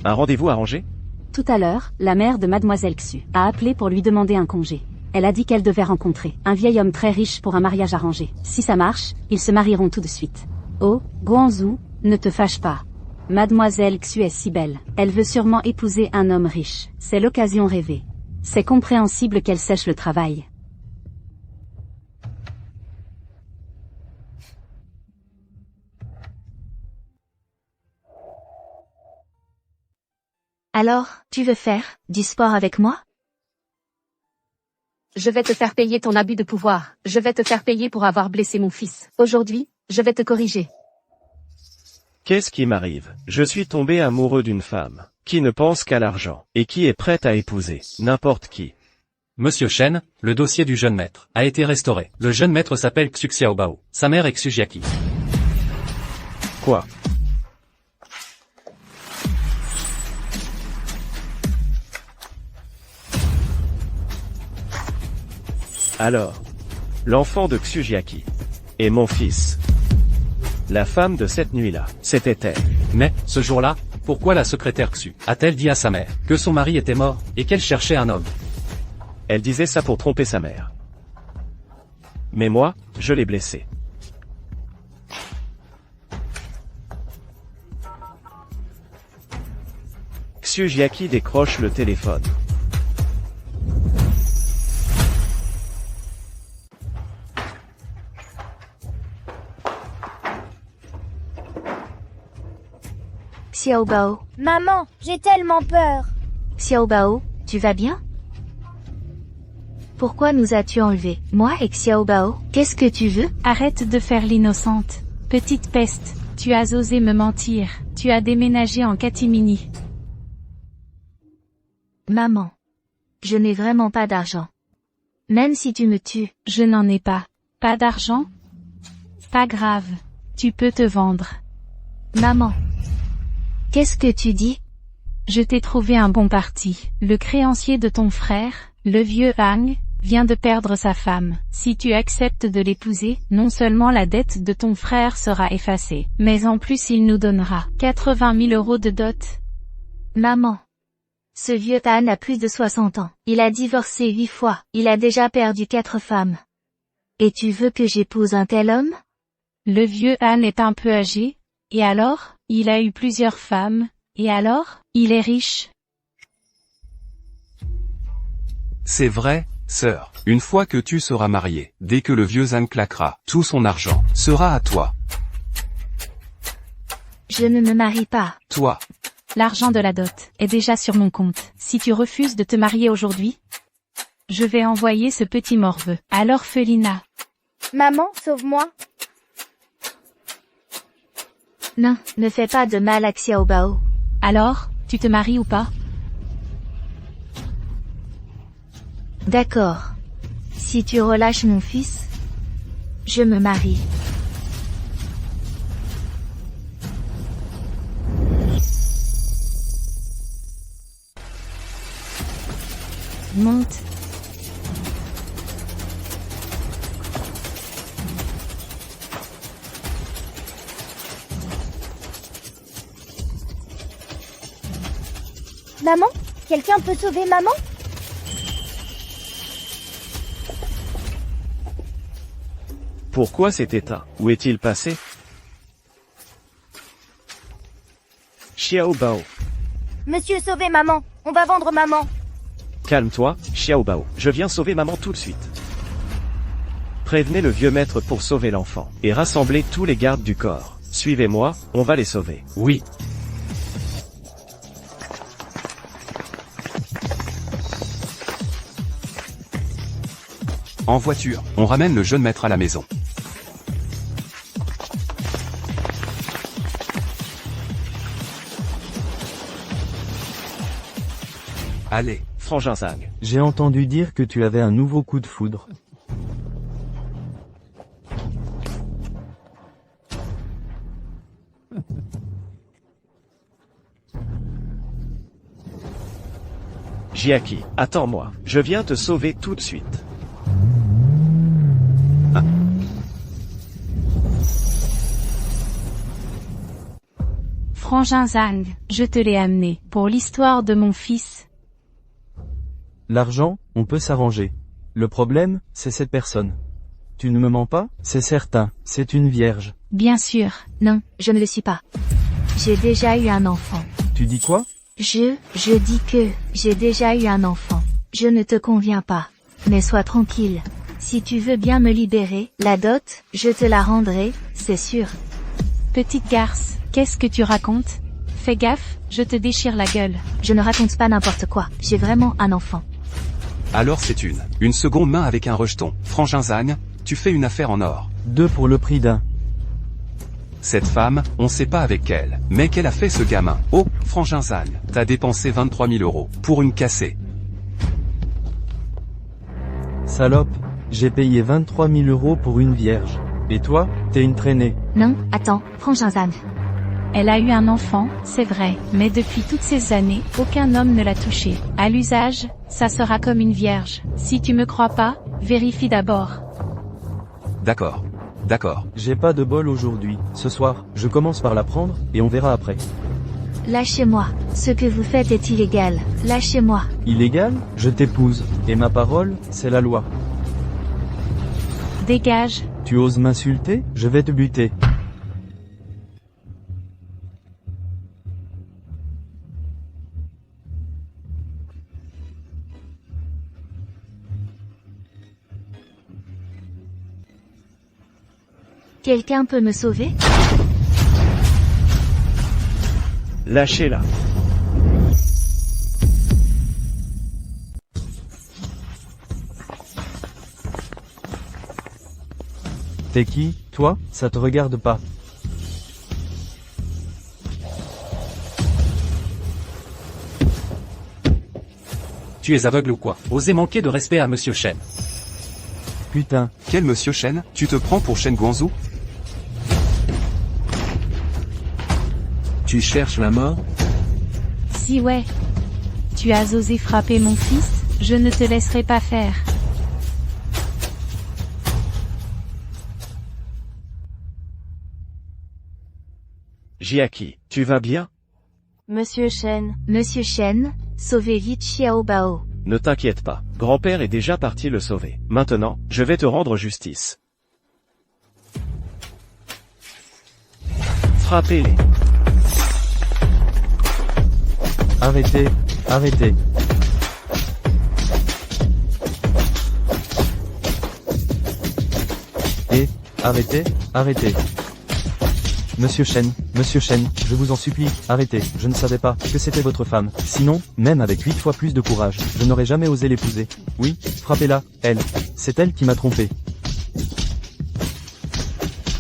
Un rendez-vous arrangé? Tout à l'heure, la mère de Mademoiselle Xu a appelé pour lui demander un congé. Elle a dit qu'elle devait rencontrer un vieil homme très riche pour un mariage arrangé. Si ça marche, ils se marieront tout de suite. Oh, Guangzhou, ne te fâche pas. Mademoiselle Xu est si belle. Elle veut sûrement épouser un homme riche. C'est l'occasion rêvée. C'est compréhensible qu'elle sèche le travail. Alors, tu veux faire du sport avec moi? Je vais te faire payer ton abus de pouvoir. Je vais te faire payer pour avoir blessé mon fils. Aujourd'hui, je vais te corriger. Qu'est-ce qui m'arrive? Je suis tombé amoureux d'une femme, qui ne pense qu'à l'argent, et qui est prête à épouser n'importe qui. Monsieur Chen, le dossier du jeune maître a été restauré. Le jeune maître s'appelle Xu Xiaobao. Sa mère est Xujiaki. Quoi? Alors, l'enfant de Xujiaki est mon fils. La femme de cette nuit-là, c'était elle. Mais, ce jour-là, pourquoi la secrétaire Xu a-t-elle dit à sa mère que son mari était mort et qu'elle cherchait un homme? Elle disait ça pour tromper sa mère. Mais moi, je l'ai blessée. Xujiaki décroche le téléphone. Xiaobao, Maman, j'ai tellement peur. Xiaobao, tu vas bien? Pourquoi nous as-tu enlevés, moi et Xiaobao? Qu'est-ce que tu veux? Arrête de faire l'innocente. Petite peste, Tu as osé me mentir. Tu as déménagé en catimini. Maman. Je n'ai vraiment pas d'argent. Même si tu me tues. Je n'en ai pas. Pas d'argent? Pas grave. Tu peux te vendre. Maman. Qu'est-ce que tu dis? Je t'ai trouvé un bon parti. Le créancier de ton frère, le vieux Hang, vient de perdre sa femme. Si tu acceptes de l'épouser, non seulement la dette de ton frère sera effacée, mais en plus il nous donnera 80 000 € de dot. Maman. Ce vieux Han a plus de 60 ans. Il a divorcé 8 fois. Il a déjà perdu 4 femmes. Et tu veux que j'épouse un tel homme? Le vieux Han est un peu âgé. Et alors? Il a eu plusieurs femmes. Et alors? Il est riche. C'est vrai, sœur. Une fois que tu seras mariée, dès que le vieux Zhang claquera, tout son argent sera à toi. Je ne me marie pas. Toi. L'argent de la dot est déjà sur mon compte. Si tu refuses de te marier aujourd'hui, je vais envoyer ce petit morveux à l'orphelinat. Maman, sauve-moi. Non, ne fais pas de mal à Xiaobao. Alors, tu te maries ou pas? D'accord. Si tu relâches mon fils, je me marie. Monte. Maman? Quelqu'un peut sauver maman? Pourquoi cet état? Où est-il passé? Xiaobao. Monsieur, sauvez maman. On va vendre maman. Calme-toi, Xiaobao. Je viens sauver maman tout de suite. Prévenez le vieux maître pour sauver l'enfant. Et rassemblez tous les gardes du corps. Suivez-moi, on va les sauver. Oui. En voiture, on ramène le jeune maître à la maison. Allez. Frangin Zhang. J'ai entendu dire que tu avais un nouveau coup de foudre. Jiaki, attends-moi. Je viens te sauver tout de suite. Frangin Zhang, je te l'ai amené, pour l'histoire de mon fils. L'argent, on peut s'arranger. Le problème, c'est cette personne. Tu ne me mens pas? C'est certain, c'est une vierge. Bien sûr. Non, je ne le suis pas. J'ai déjà eu un enfant. Tu dis quoi? Je dis que, j'ai déjà eu un enfant. Je ne te conviens pas. Mais sois tranquille. Si tu veux bien me libérer, la dot, je te la rendrai, c'est sûr. Petite garce, qu'est-ce que tu racontes? Fais gaffe, je te déchire la gueule. Je ne raconte pas n'importe quoi. J'ai vraiment un enfant. Alors c'est une seconde main avec un rejeton. Frangin Zhang, tu fais une affaire en or. 2 pour le prix d'un. Cette femme, on sait pas avec elle, mais qu'elle a fait ce gamin. Oh, Frangin Zhang, t'as dépensé 23 000 € pour une cassée. Salope, j'ai payé 23 000 € pour une vierge. Et toi, t'es une traînée. Non, attends, Frangin Zhang. Elle a eu un enfant, c'est vrai, mais depuis toutes ces années, aucun homme ne l'a touchée. À l'usage, ça sera comme une vierge. Si tu me crois pas, vérifie d'abord. D'accord. D'accord. J'ai pas de bol aujourd'hui. Ce soir, je commence par la prendre, et on verra après. Lâchez-moi. Ce que vous faites est illégal. Lâchez-moi. Illégal? Je t'épouse. Et ma parole, c'est la loi. Dégage. Tu oses m'insulter? Je vais te buter. Quelqu'un peut me sauver? Lâchez-la. T'es qui, toi? Ça te regarde pas. Tu es aveugle ou quoi? Osez manquer de respect à Monsieur Shen. Putain, Quel monsieur Shen? Tu te prends pour Shen Guangzhou? Tu cherches la mort? Si ouais. Tu as osé frapper mon fils, je ne te laisserai pas faire. Jiaki, tu vas bien? Monsieur Shen, sauvez vite Xiao Bao. Ne t'inquiète pas, grand-père est déjà parti le sauver. Maintenant, je vais te rendre justice. Frappez-les. arrêtez, arrêtez. Et, arrêtez, arrêtez. Monsieur Shen, je vous en supplie, arrêtez, je ne savais pas que c'était votre femme. Sinon, même avec 8 fois plus de courage, je n'aurais jamais osé l'épouser. Oui, frappez-la, elle. C'est elle qui m'a trompé.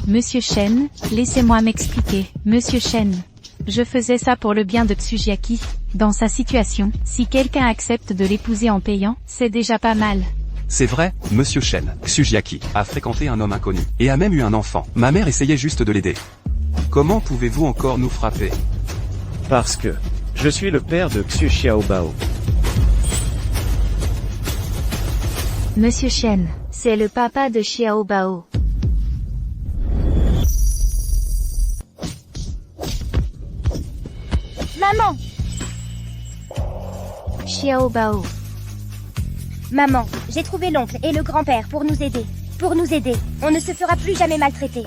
Monsieur Shen, laissez-moi m'expliquer. Monsieur Shen, je faisais ça pour le bien de Tsujiaki. Dans sa situation, si quelqu'un accepte de l'épouser en payant, c'est déjà pas mal. C'est vrai, monsieur Shen, Tsujiaki, a fréquenté un homme inconnu, et a même eu un enfant. Ma mère essayait juste de l'aider. Comment pouvez-vous encore nous frapper? Parce que, je suis le père de Xu Xiaobao. Monsieur Shen, c'est le papa de Xiao Bao. Maman! Xiao Bao. Maman, j'ai trouvé l'oncle et le grand-père pour nous aider. Pour nous aider, on ne se fera plus jamais maltraiter.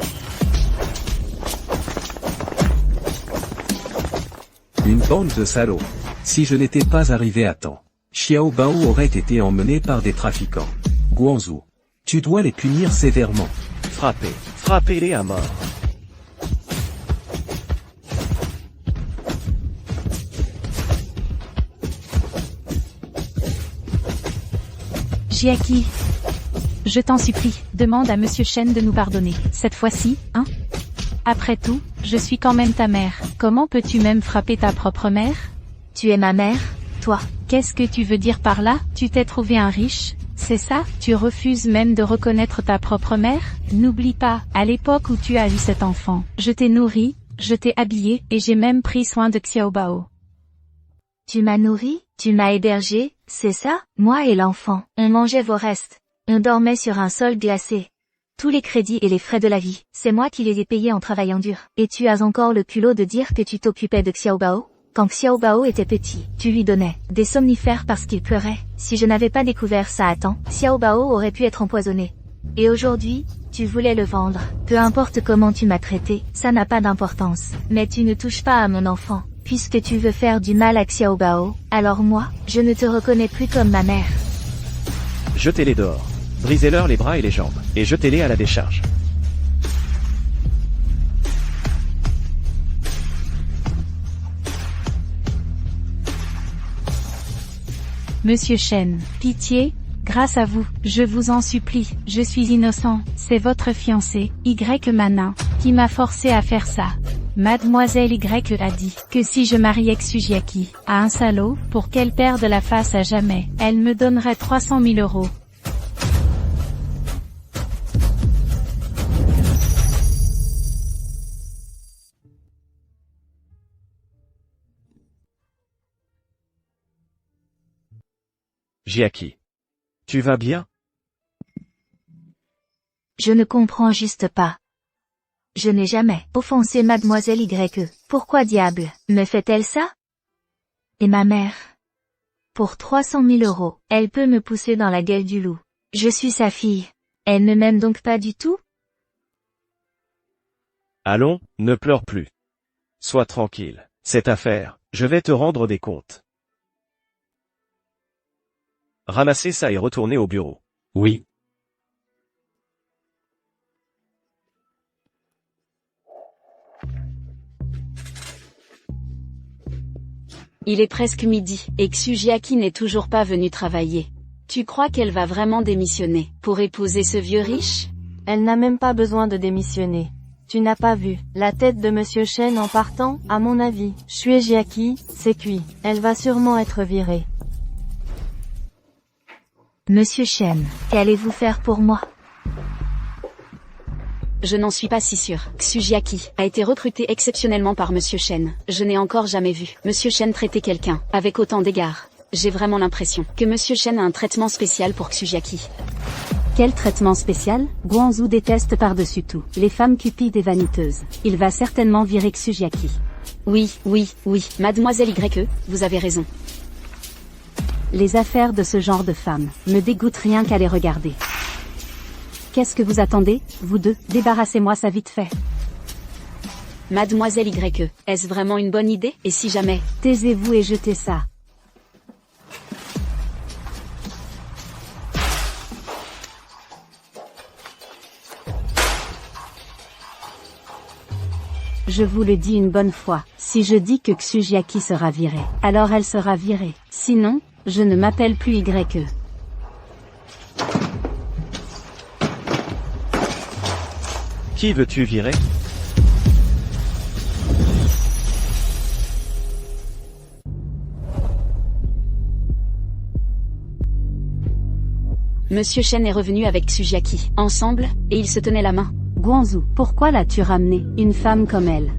Une bande de salauds. Si je n'étais pas arrivé à temps, Xiao Bao aurait été emmené par des trafiquants. Guangzhou, tu dois les punir sévèrement. Frappez-les à mort. Jiaki, je t'en supplie, demande à Monsieur Shen de nous pardonner. Cette fois-ci, hein? Après tout, je suis quand même ta mère. Comment peux-tu même frapper ta propre mère? Tu es ma mère, toi. Qu'est-ce que tu veux dire par là? Tu t'es trouvé un riche? C'est ça? Tu refuses même de reconnaître ta propre mère? N'oublie pas, à l'époque où tu as eu cet enfant, je t'ai nourri, je t'ai habillé, et j'ai même pris soin de Xiao Bao. Tu m'as nourri, tu m'as hébergé, c'est ça? Moi et l'enfant, on mangeait vos restes. On dormait sur un sol glacé. Tous les crédits et les frais de la vie, c'est moi qui les ai payés en travaillant dur. Et tu as encore le culot de dire que tu t'occupais de Xiao Bao? Quand Xiao Bao était petit, tu lui donnais des somnifères parce qu'il pleurait. Si je n'avais pas découvert ça à temps, Xiao Bao aurait pu être empoisonné. Et aujourd'hui, tu voulais le vendre. Peu importe comment tu m'as traité, ça n'a pas d'importance. Mais tu ne touches pas à mon enfant. Puisque tu veux faire du mal à Xiao Bao, alors moi, je ne te reconnais plus comme ma mère. Jetez-les dehors. Brisez-leur les bras et les jambes, et jetez-les à la décharge. Monsieur Shen, pitié, grâce à vous, je vous en supplie, je suis innocent, c'est votre fiancé, Y Manin, qui m'a forcé à faire ça. Mademoiselle Y a dit que si je mariais Tsujiaki à un salaud, pour qu'elle perde la face à jamais, elle me donnerait 300 000 euros. Jiaki. Tu vas bien? Je ne comprends juste pas. Je n'ai jamais offensé Mademoiselle Y. Pourquoi diable me fait-elle ça? Et ma mère? Pour 300 000 euros, elle peut me pousser dans la gueule du loup. Je suis sa fille. Elle ne m'aime donc pas du tout? Allons, ne pleure plus. Sois tranquille. Cette affaire, je vais te rendre des comptes. Ramassez ça et retournez au bureau. Oui. Il est presque midi, et Tsujiaki n'est toujours pas venu travailler. Tu crois qu'elle va vraiment démissionner, pour épouser ce vieux riche? Elle n'a même pas besoin de démissionner. Tu n'as pas vu la tête de Monsieur Shen en partant? À mon avis, Tsujiaki, c'est cuit. Elle va sûrement être virée. Monsieur Shen, qu'allez-vous faire pour moi? Je n'en suis pas si sûre. Tsujiaki a été recruté exceptionnellement par Monsieur Shen. Je n'ai encore jamais vu Monsieur Shen traiter quelqu'un avec autant d'égards. J'ai vraiment l'impression que Monsieur Shen a un traitement spécial pour Tsujiaki. Quel traitement spécial? Guanzhou déteste par-dessus tout les femmes cupides et vaniteuses. Il va certainement virer Tsujiaki. Oui, mademoiselle YE, vous avez raison. Les affaires de ce genre de femmes me dégoûtent rien qu'à les regarder. Qu'est-ce que vous attendez, vous deux? Débarrassez-moi ça vite fait. Mademoiselle YE, est-ce vraiment une bonne idée? Et si jamais? Taisez-vous et jetez ça. Je vous le dis une bonne fois, si je dis que Tsujiaki sera virée, alors elle sera virée. Sinon, je ne m'appelle plus YE. Qui veux-tu virer? Monsieur Shen est revenu avec Tsujiaki, ensemble, et ils se tenaient la main. Guanzhou, pourquoi l'as-tu ramené, une femme comme elle?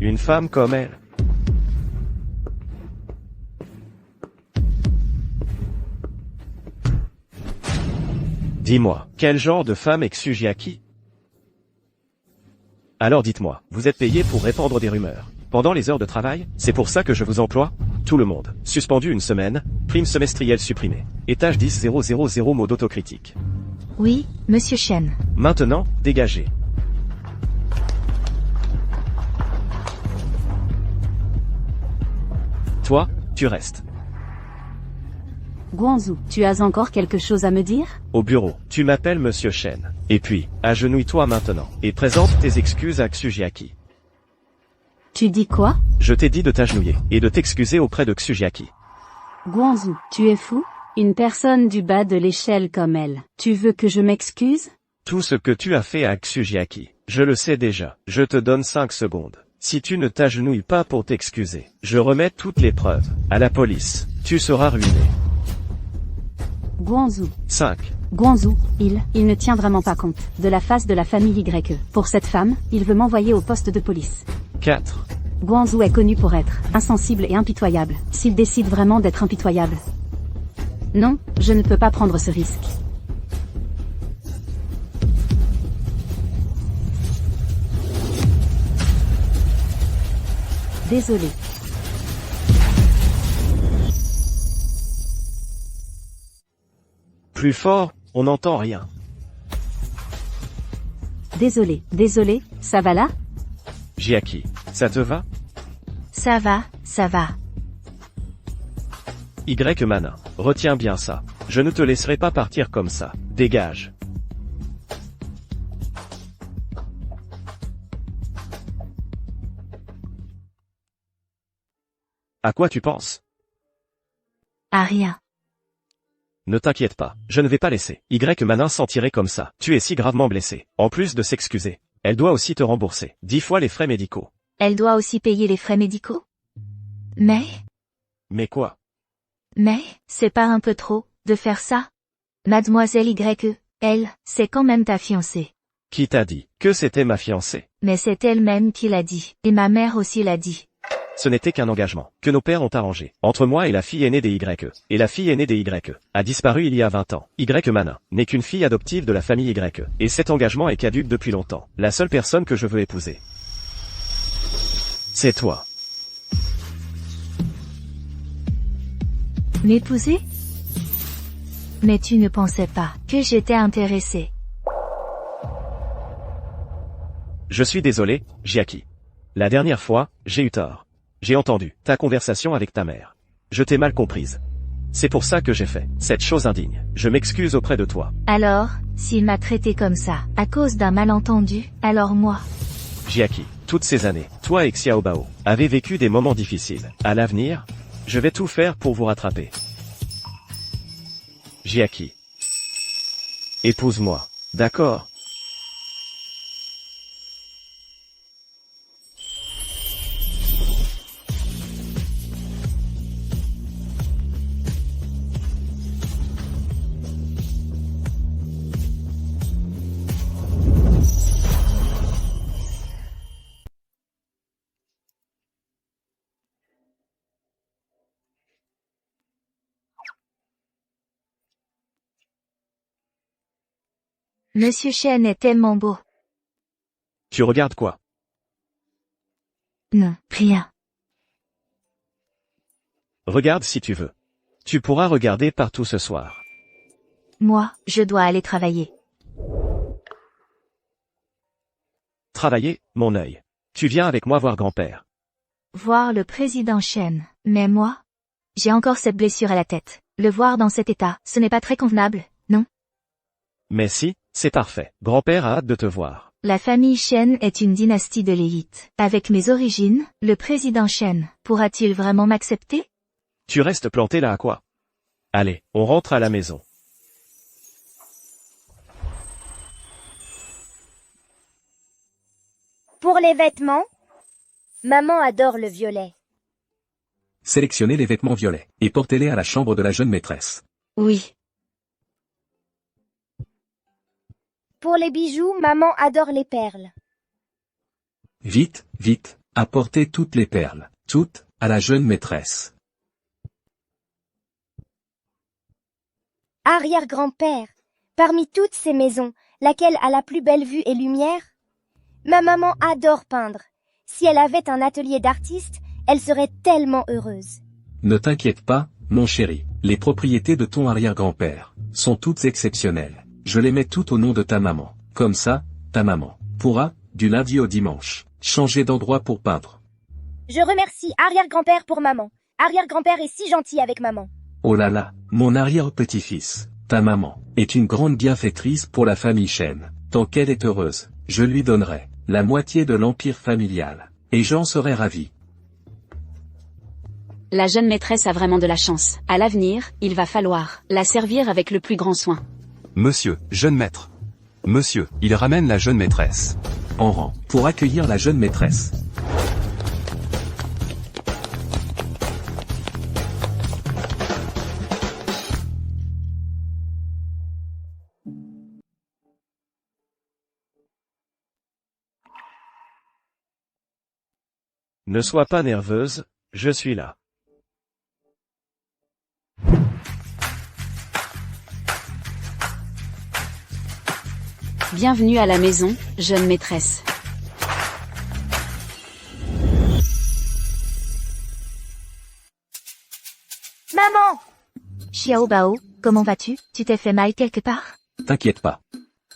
Une femme comme elle? Dis-moi, quel genre de femme est Tsujiaki? Alors dites-moi, vous êtes payé pour répandre des rumeurs. Pendant les heures de travail, c'est pour ça que je vous emploie? Tout le monde. Suspendu une semaine, prime semestrielle supprimée. Étage 10 000 mots d'autocritique. Oui, Monsieur Shen. Maintenant, dégagez. Toi, tu restes. Guanzhou, tu as encore quelque chose à me dire? Au bureau, tu m'appelles Monsieur Shen. Et puis, agenouille-toi maintenant, et présente tes excuses à Tsujiaki. Tu dis quoi? Je t'ai dit de t'agenouiller, et de t'excuser auprès de Tsujiaki. Guanzhou, tu es fou? Une personne du bas de l'échelle comme elle. Tu veux que je m'excuse? Tout ce que tu as fait à Tsujiaki, je le sais déjà. Je te donne 5 secondes. Si tu ne t'agenouilles pas pour t'excuser, je remets toutes les preuves à la police. Tu seras ruiné. Guanzhou. 5. Guanzhou, il ne tient vraiment pas compte de la face de la famille YE. Pour cette femme, il veut m'envoyer au poste de police. 4. Guanzhou est connu pour être insensible et impitoyable. S'il décide vraiment d'être impitoyable. Non, je ne peux pas prendre ce risque. Désolé. Plus fort, on n'entend rien. Désolé, ça va là? Jiaki, ça te va? Ça va, ça va. Y Manin, retiens bien ça. Je ne te laisserai pas partir comme ça. Dégage. À quoi tu penses? À rien. Ne t'inquiète pas, je ne vais pas laisser Y Manin s'en tirer comme ça. Tu es si gravement blessé. En plus de s'excuser, elle doit aussi te rembourser 10 fois les frais médicaux. Elle doit aussi payer les frais médicaux? Mais quoi? Mais, c'est pas un peu trop, de faire ça? Mademoiselle YE, elle, c'est quand même ta fiancée. Qui t'a dit que c'était ma fiancée? Mais c'est elle-même qui l'a dit, et ma mère aussi l'a dit. Ce n'était qu'un engagement, que nos pères ont arrangé, entre moi et la fille aînée des YE. Et la fille aînée des YE a disparu il y a 20 ans. Y Manin n'est qu'une fille adoptive de la famille YE. Et cet engagement est caduque depuis longtemps. La seule personne que je veux épouser, c'est toi. M'épouser? Mais tu ne pensais pas que j'étais intéressée. Je suis désolé, Jiaki. La dernière fois, j'ai eu tort. J'ai entendu ta conversation avec ta mère. Je t'ai mal comprise. C'est pour ça que j'ai fait cette chose indigne. Je m'excuse auprès de toi. Alors, s'il m'a traité comme ça, à cause d'un malentendu, alors moi... Jiaki, toutes ces années, toi et Xiaobao avez vécu des moments difficiles. À l'avenir, je vais tout faire pour vous rattraper. Jiaki. Épouse-moi. D'accord? Monsieur Chen est tellement beau. Tu regardes quoi? Non, rien. Regarde si tu veux. Tu pourras regarder partout ce soir. Moi, je dois aller travailler. Travailler, mon œil. Tu viens avec moi voir grand-père. Voir le président Chen. Mais moi, j'ai encore cette blessure à la tête. Le voir dans cet état, ce n'est pas très convenable, non? Mais si, c'est parfait. Grand-père a hâte de te voir. La famille Chen est une dynastie de l'élite. Avec mes origines, le président Chen pourra-t-il vraiment m'accepter? Tu restes planté là à quoi? Allez, on rentre à la maison. Pour les vêtements, maman adore le violet. Sélectionnez les vêtements violets, et portez-les à la chambre de la jeune maîtresse. Oui. Pour les bijoux, maman adore les perles. Vite, vite, apportez toutes les perles, toutes, à la jeune maîtresse. Arrière-grand-père, parmi toutes ces maisons, laquelle a la plus belle vue et lumière? Ma maman adore peindre. Si elle avait un atelier d'artiste, elle serait tellement heureuse. Ne t'inquiète pas, mon chéri, les propriétés de ton arrière-grand-père sont toutes exceptionnelles. Je les mets toutes au nom de ta maman. Comme ça, ta maman pourra, du lundi au dimanche, changer d'endroit pour peindre. Je remercie arrière-grand-père pour maman. Arrière-grand-père est si gentil avec maman. Oh là là, mon arrière-petit-fils, ta maman, est une grande bienfaitrice pour la famille Chen. Tant qu'elle est heureuse, je lui donnerai la moitié de l'empire familial. Et j'en serai ravi. La jeune maîtresse a vraiment de la chance. À l'avenir, il va falloir la servir avec le plus grand soin. Monsieur, jeune maître. Monsieur, il ramène la jeune maîtresse. En rang, pour accueillir la jeune maîtresse. Ne sois pas nerveuse, je suis là. Bienvenue à la maison, jeune maîtresse. Maman! Xiao Bao, comment vas-tu? Tu t'es fait mal quelque part? T'inquiète pas.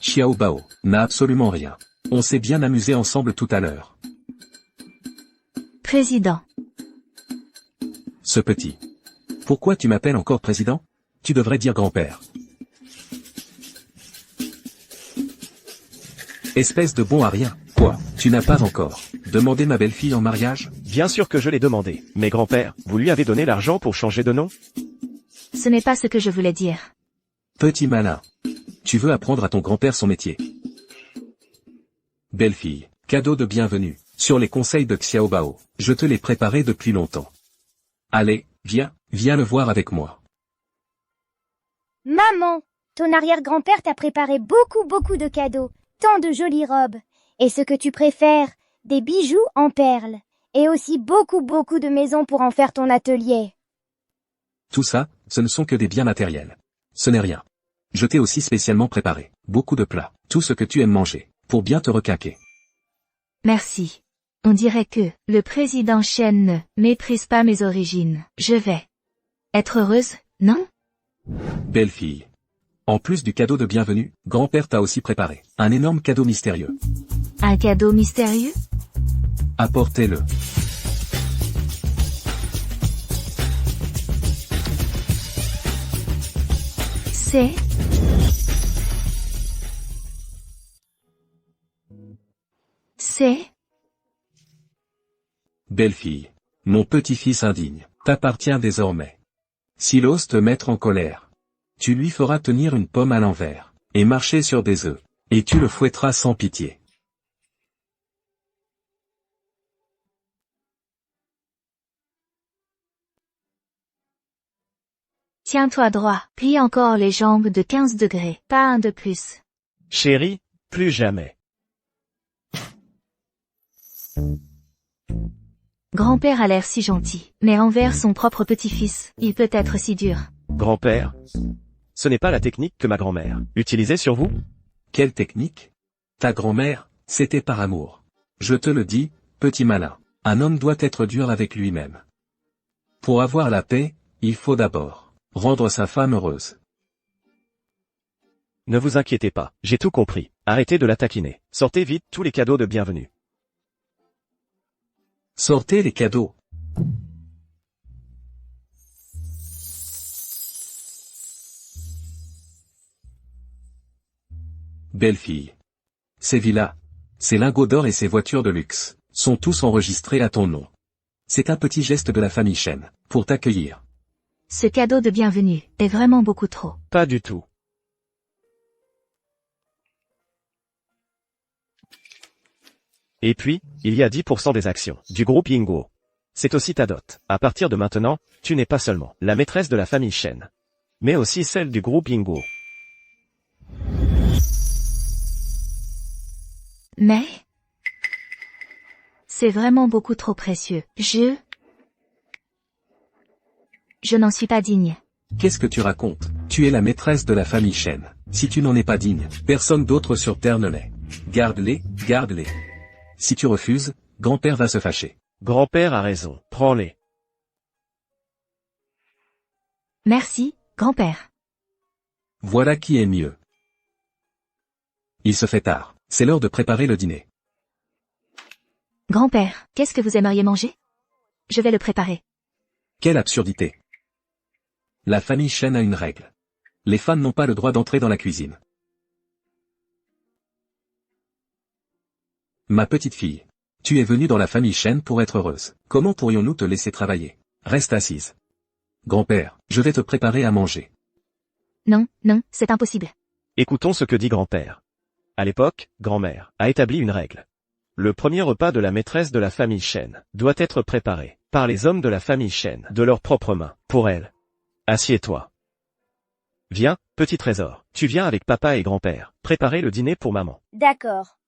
Xiao Bao n'a absolument rien. On s'est bien amusé ensemble tout à l'heure. Président. Ce petit. Pourquoi tu m'appelles encore président? Tu devrais dire grand-père. Espèce de bon à rien. Quoi? Tu n'as pas encore demandé ma belle-fille en mariage? Bien sûr que je l'ai demandé. Mais grand-père, vous lui avez donné l'argent pour changer de nom? Ce n'est pas ce que je voulais dire. Petit malin. Tu veux apprendre à ton grand-père son métier. Belle-fille, cadeau de bienvenue. Sur les conseils de Xiao Bao, je te l'ai préparé depuis longtemps. Allez, viens le voir avec moi. Maman, ton arrière-grand-père t'a préparé beaucoup de cadeaux, tant de jolies robes. Et ce que tu préfères, des bijoux en perles. Et aussi beaucoup de maisons pour en faire ton atelier. Tout ça, ce ne sont que des biens matériels. Ce n'est rien. Je t'ai aussi spécialement préparé beaucoup de plats, tout ce que tu aimes manger, pour bien te requinquer. Merci. On dirait que le président Chen ne méprise pas mes origines. Je vais être heureuse, non? Belle fille. En plus du cadeau de bienvenue, grand-père t'a aussi préparé un énorme cadeau mystérieux. Un cadeau mystérieux? Apportez-le. C'est... Belle fille. Mon petit-fils indigne, t'appartient désormais. S'il ose te mettre en colère, tu lui feras tenir une pomme à l'envers, et marcher sur des œufs, et tu le fouetteras sans pitié. Tiens-toi droit, plie encore les jambes de 15 degrés, pas un de plus. Chérie, plus jamais. Grand-père a l'air si gentil, mais envers son propre petit-fils, il peut être si dur. Grand-père? Ce n'est pas la technique que ma grand-mère utilisait sur vous? Quelle technique? Ta grand-mère, c'était par amour. Je te le dis, petit malin, un homme doit être dur avec lui-même. Pour avoir la paix, il faut d'abord rendre sa femme heureuse. Ne vous inquiétez pas, j'ai tout compris. Arrêtez de la taquiner. Sortez vite tous les cadeaux de bienvenue. Sortez les cadeaux. Belle fille. Ces villas, ces lingots d'or et ces voitures de luxe, sont tous enregistrés à ton nom. C'est un petit geste de la famille Chen, pour t'accueillir. Ce cadeau de bienvenue est vraiment beaucoup trop. Pas du tout. Et puis, il y a 10% des actions du groupe Yingguo. C'est aussi ta dot. À partir de maintenant, tu n'es pas seulement la maîtresse de la famille Shen, mais aussi celle du groupe Yingguo. Mais c'est vraiment beaucoup trop précieux. Je n'en suis pas digne. Qu'est-ce que tu racontes? Tu es la maîtresse de la famille Shen. Si tu n'en es pas digne, personne d'autre sur Terre ne l'est. Garde-les, garde-les. Si tu refuses, grand-père va se fâcher. Grand-père a raison, prends-les. Merci, grand-père. Voilà qui est mieux. Il se fait tard. C'est l'heure de préparer le dîner. Grand-père, qu'est-ce que vous aimeriez manger? Je vais le préparer. Quelle absurdité. La famille Shen a une règle. Les femmes n'ont pas le droit d'entrer dans la cuisine. Ma petite fille, tu es venue dans la famille Shen pour être heureuse. Comment pourrions-nous te laisser travailler? Reste assise. Grand-père, je vais te préparer à manger. Non, non, c'est impossible. Écoutons ce que dit grand-père. À l'époque, grand-mère a établi une règle. Le premier repas de la maîtresse de la famille Shen doit être préparé par les hommes de la famille Shen de leurs propres mains, pour elle. Assieds-toi. Viens, petit trésor, tu viens avec papa et grand-père préparer le dîner pour maman. D'accord.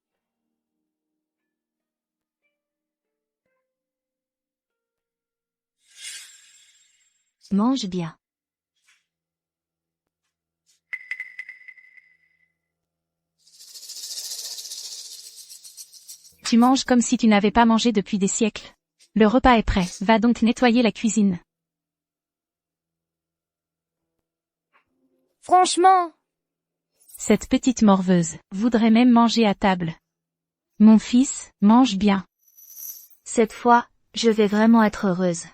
Mange bien. Tu manges comme si tu n'avais pas mangé depuis des siècles. Le repas est prêt, va donc nettoyer la cuisine. Franchement, Cette petite morveuse voudrait même manger à table. Mon fils, mange bien. Cette fois, je vais vraiment être heureuse.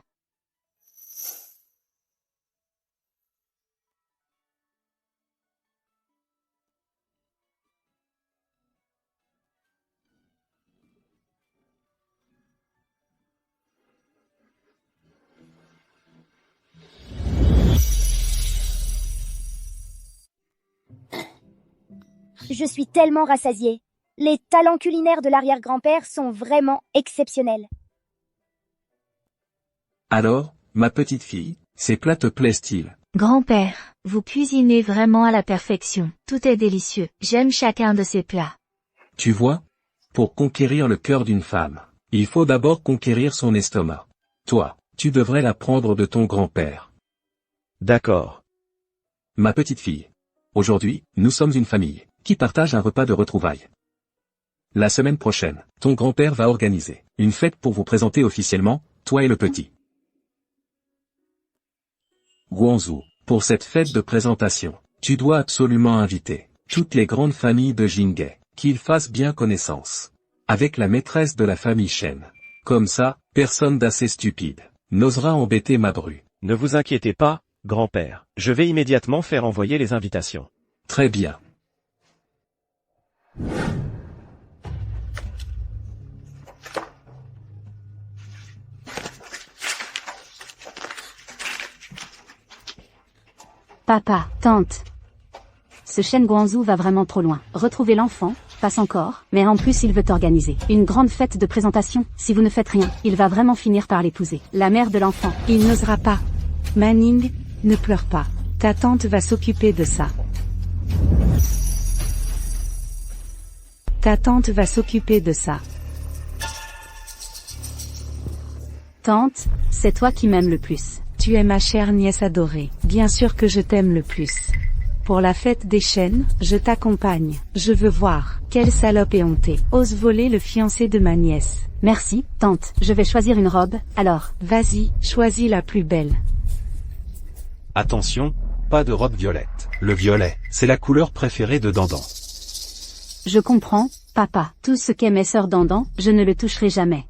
je suis tellement rassasiée. Les talents culinaires de l'arrière-grand-père sont vraiment exceptionnels. Alors, ma petite fille, ces plats te plaisent-ils? Grand-père, vous cuisinez vraiment à la perfection. Tout est délicieux. J'aime chacun de ces plats. Tu vois? Pour conquérir le cœur d'une femme, il faut d'abord conquérir son estomac. Toi, tu devrais l'apprendre de ton grand-père. D'accord. Ma petite fille. Aujourd'hui, nous sommes une famille, qui partage un repas de retrouvailles. La semaine prochaine, ton grand-père va organiser une fête pour vous présenter officiellement, toi et le petit. Guangzhou, pour cette fête de présentation, tu dois absolument inviter toutes les grandes familles de Jinghe, qu'ils fassent bien connaissance avec la maîtresse de la famille Shen. Comme ça, personne d'assez stupide n'osera embêter ma bru. Ne vous inquiétez pas, grand-père. Je vais immédiatement faire envoyer les invitations. Très bien. Papa, tante. Ce Shen Guangzhou va vraiment trop loin. Retrouver l'enfant, passe encore, mais en plus il veut organiser une grande fête de présentation. Si vous ne faites rien, il va vraiment finir par l'épouser. La mère de l'enfant. Il n'osera pas. Manning, ne pleure pas. Ta tante va s'occuper de ça. Ta tante va s'occuper de ça. Tante, c'est toi qui m'aimes le plus. Tu es ma chère nièce adorée. Bien sûr que je t'aime le plus. Pour la fête des chênes, je t'accompagne. Je veux voir. Quelle salope éhontée ose voler le fiancé de ma nièce. Merci, tante. Je vais choisir une robe, alors. Vas-y, choisis la plus belle. Attention, pas de robe violette. Le violet, c'est la couleur préférée de Dandan. Je comprends, papa. Tout ce qu'aimait sœur Dandan, je ne le toucherai jamais.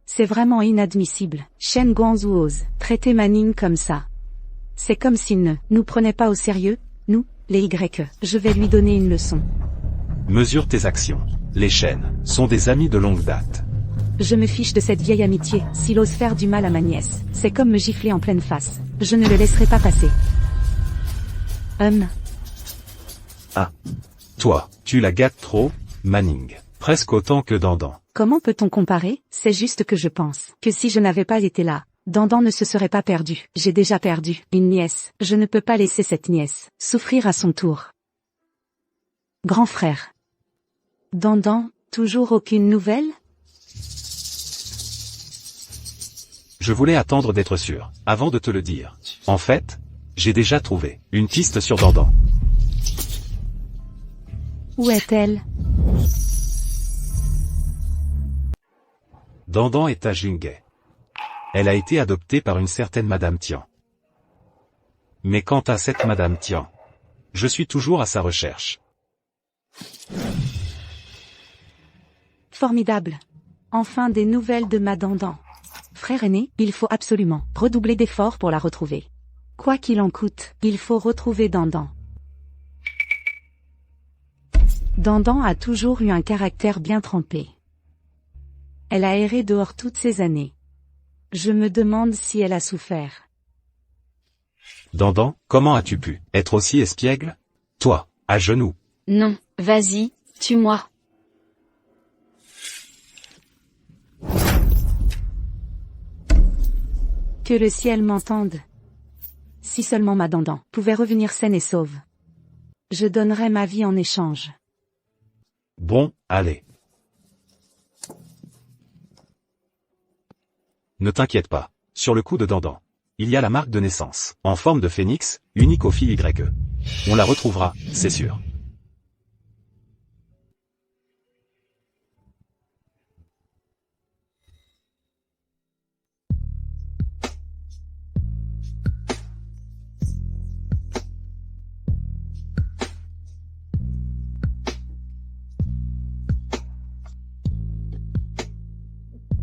C'est vraiment inadmissible. Shen Guangzhou ose traiter Manning comme ça. C'est comme s'il ne nous prenait pas au sérieux, nous, les Y. Je vais lui donner une leçon. Mesure tes actions. Les Shen sont des amis de longue date. Je me fiche de cette vieille amitié. S'il ose faire du mal à ma nièce, c'est comme me gifler en pleine face. Je ne le laisserai pas passer. Ah. Toi, tu la gâtes trop, Manning. Presque autant que Dandan. Comment peut-on comparer? C'est juste que je pense que si je n'avais pas été là, Dandan ne se serait pas perdu. J'ai déjà perdu une nièce. Je ne peux pas laisser cette nièce souffrir à son tour. Grand frère. Dandan, toujours aucune nouvelle? Je voulais attendre d'être sûr, avant de te le dire. En fait, j'ai déjà trouvé une piste sur Dandan. Où est-elle? Dandan est à Jinghe. Elle a été adoptée par une certaine Madame Tian. Mais quant à cette Madame Tian, je suis toujours à sa recherche. Formidable. Enfin des nouvelles de ma Dandan. Frère aîné, il faut absolument redoubler d'efforts pour la retrouver. Quoi qu'il en coûte, il faut retrouver Dandan. Dandan a toujours eu un caractère bien trempé. Elle a erré dehors toutes ces années. Je me demande si elle a souffert. Dandan, comment as-tu pu être aussi espiègle? Toi, à genoux. Non, vas-y, tue-moi. Que le ciel m'entende. Si seulement ma Dandan pouvait revenir saine et sauve. Je donnerais ma vie en échange. Bon, allez. Ne t'inquiète pas, sur le coup de Dandan, il y a la marque de naissance, en forme de phénix, unique aux filles YE. On la retrouvera, c'est sûr.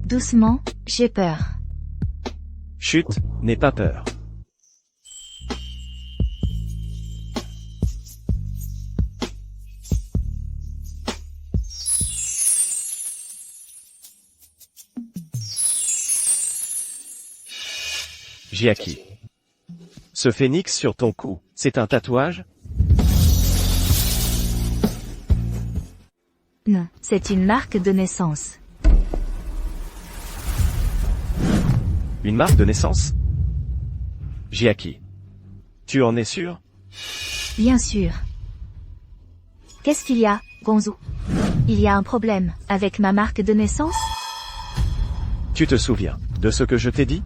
Doucement, j'ai peur. Chut, n'aie pas peur. Jiaki. Ce phénix sur ton cou, c'est un tatouage? Non, c'est une marque de naissance. Une marque de naissance? Jiaki. Tu en es sûr? Bien sûr. Qu'est-ce qu'il y a, Gonzou? Il y a un problème avec ma marque de naissance? Tu te souviens de ce que je t'ai dit?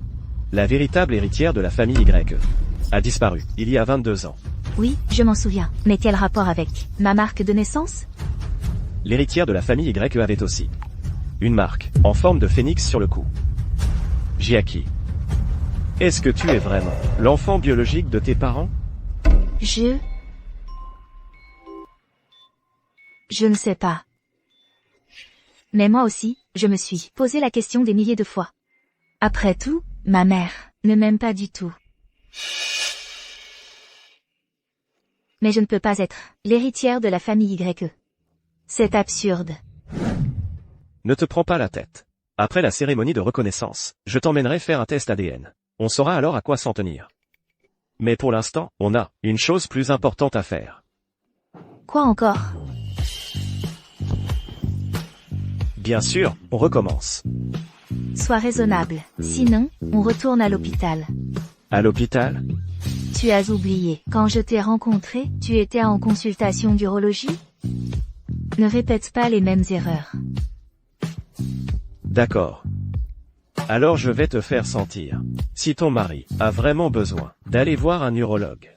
La véritable héritière de la famille YE a disparu il y a 22 ans. Oui, je m'en souviens. Mais quel rapport avec ma marque de naissance? L'héritière de la famille YE avait aussi une marque en forme de phénix sur le cou. Jiaki. Est-ce que tu es vraiment l'enfant biologique de tes parents? Je ne sais pas. Mais moi aussi, je me suis posé la question des milliers de fois. Après tout, ma mère ne m'aime pas du tout. Mais je ne peux pas être l'héritière de la famille YE. C'est absurde. Ne te prends pas la tête. Après la cérémonie de reconnaissance, je t'emmènerai faire un test ADN. On saura alors à quoi s'en tenir. Mais pour l'instant, on a une chose plus importante à faire. Quoi encore? Bien sûr, on recommence. Sois raisonnable, sinon, on retourne à l'hôpital. À l'hôpital? Tu as oublié, quand je t'ai rencontré, tu étais en consultation d'urologie? Ne répète pas les mêmes erreurs. D'accord. Alors je vais te faire sentir. Si ton mari a vraiment besoin d'aller voir un urologue.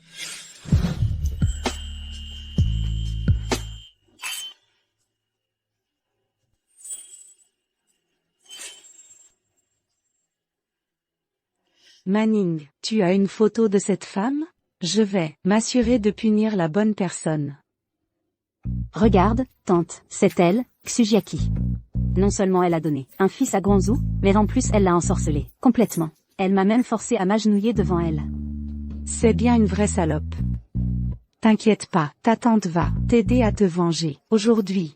Manning, tu as une photo de cette femme? Je vais m'assurer de punir la bonne personne. Regarde, tante, c'est elle, Tsujiaki. Non seulement elle a donné un fils à Guangzhou, mais en plus elle l'a ensorcelé, complètement. Elle m'a même forcé à m'agenouiller devant elle. C'est bien une vraie salope. T'inquiète pas, ta tante va t'aider à te venger, aujourd'hui.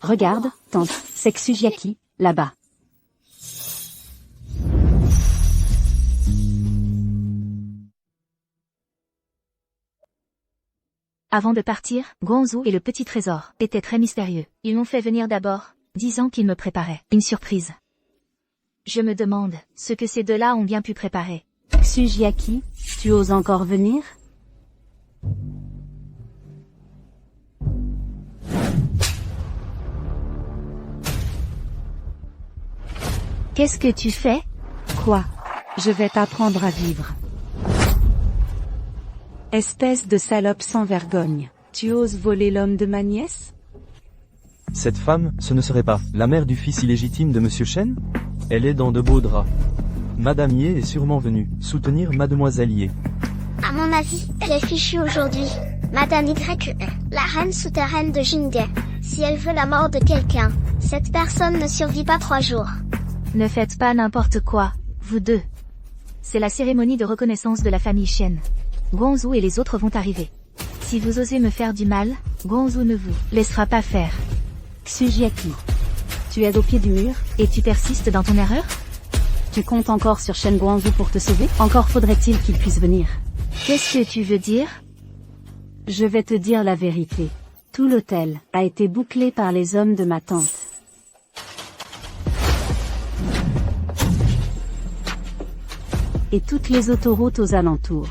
Regarde, tante, c'est Tsujiaki, là-bas. Avant de partir, Guangzhou et le petit trésor étaient très mystérieux. Ils m'ont fait venir d'abord, disant qu'ils me préparaient une surprise. Je me demande ce que ces deux-là ont bien pu préparer. Tsujiaki, tu oses encore venir? Qu'est-ce que tu fais? Quoi? Je vais t'apprendre à vivre. Espèce de salope sans vergogne. Tu oses voler l'homme de ma nièce? Cette femme, ce ne serait pas la mère du fils illégitime de Monsieur Shen? Elle est dans de beaux draps. Madame Ye est sûrement venue soutenir Mademoiselle Ye. À mon avis, elle est fichue aujourd'hui. Madame Y, la reine souterraine de Jingde. Si elle veut la mort de quelqu'un, cette personne ne survit pas 3 jours. Ne faites pas n'importe quoi, vous deux. C'est la cérémonie de reconnaissance de la famille Shen. Guangzhou et les autres vont arriver. Si vous osez me faire du mal, Guangzhou ne vous laissera pas faire. Tsujiaki, tu es au pied du mur, Et tu persistes dans ton erreur? tu comptes encore sur Shen Guangzhou pour te sauver? Encore faudrait-il qu'il puisse venir. Qu'est-ce que tu veux dire? Je vais te dire la vérité. Tout l'hôtel a été bouclé par les hommes de ma tante. Et toutes les autoroutes aux alentours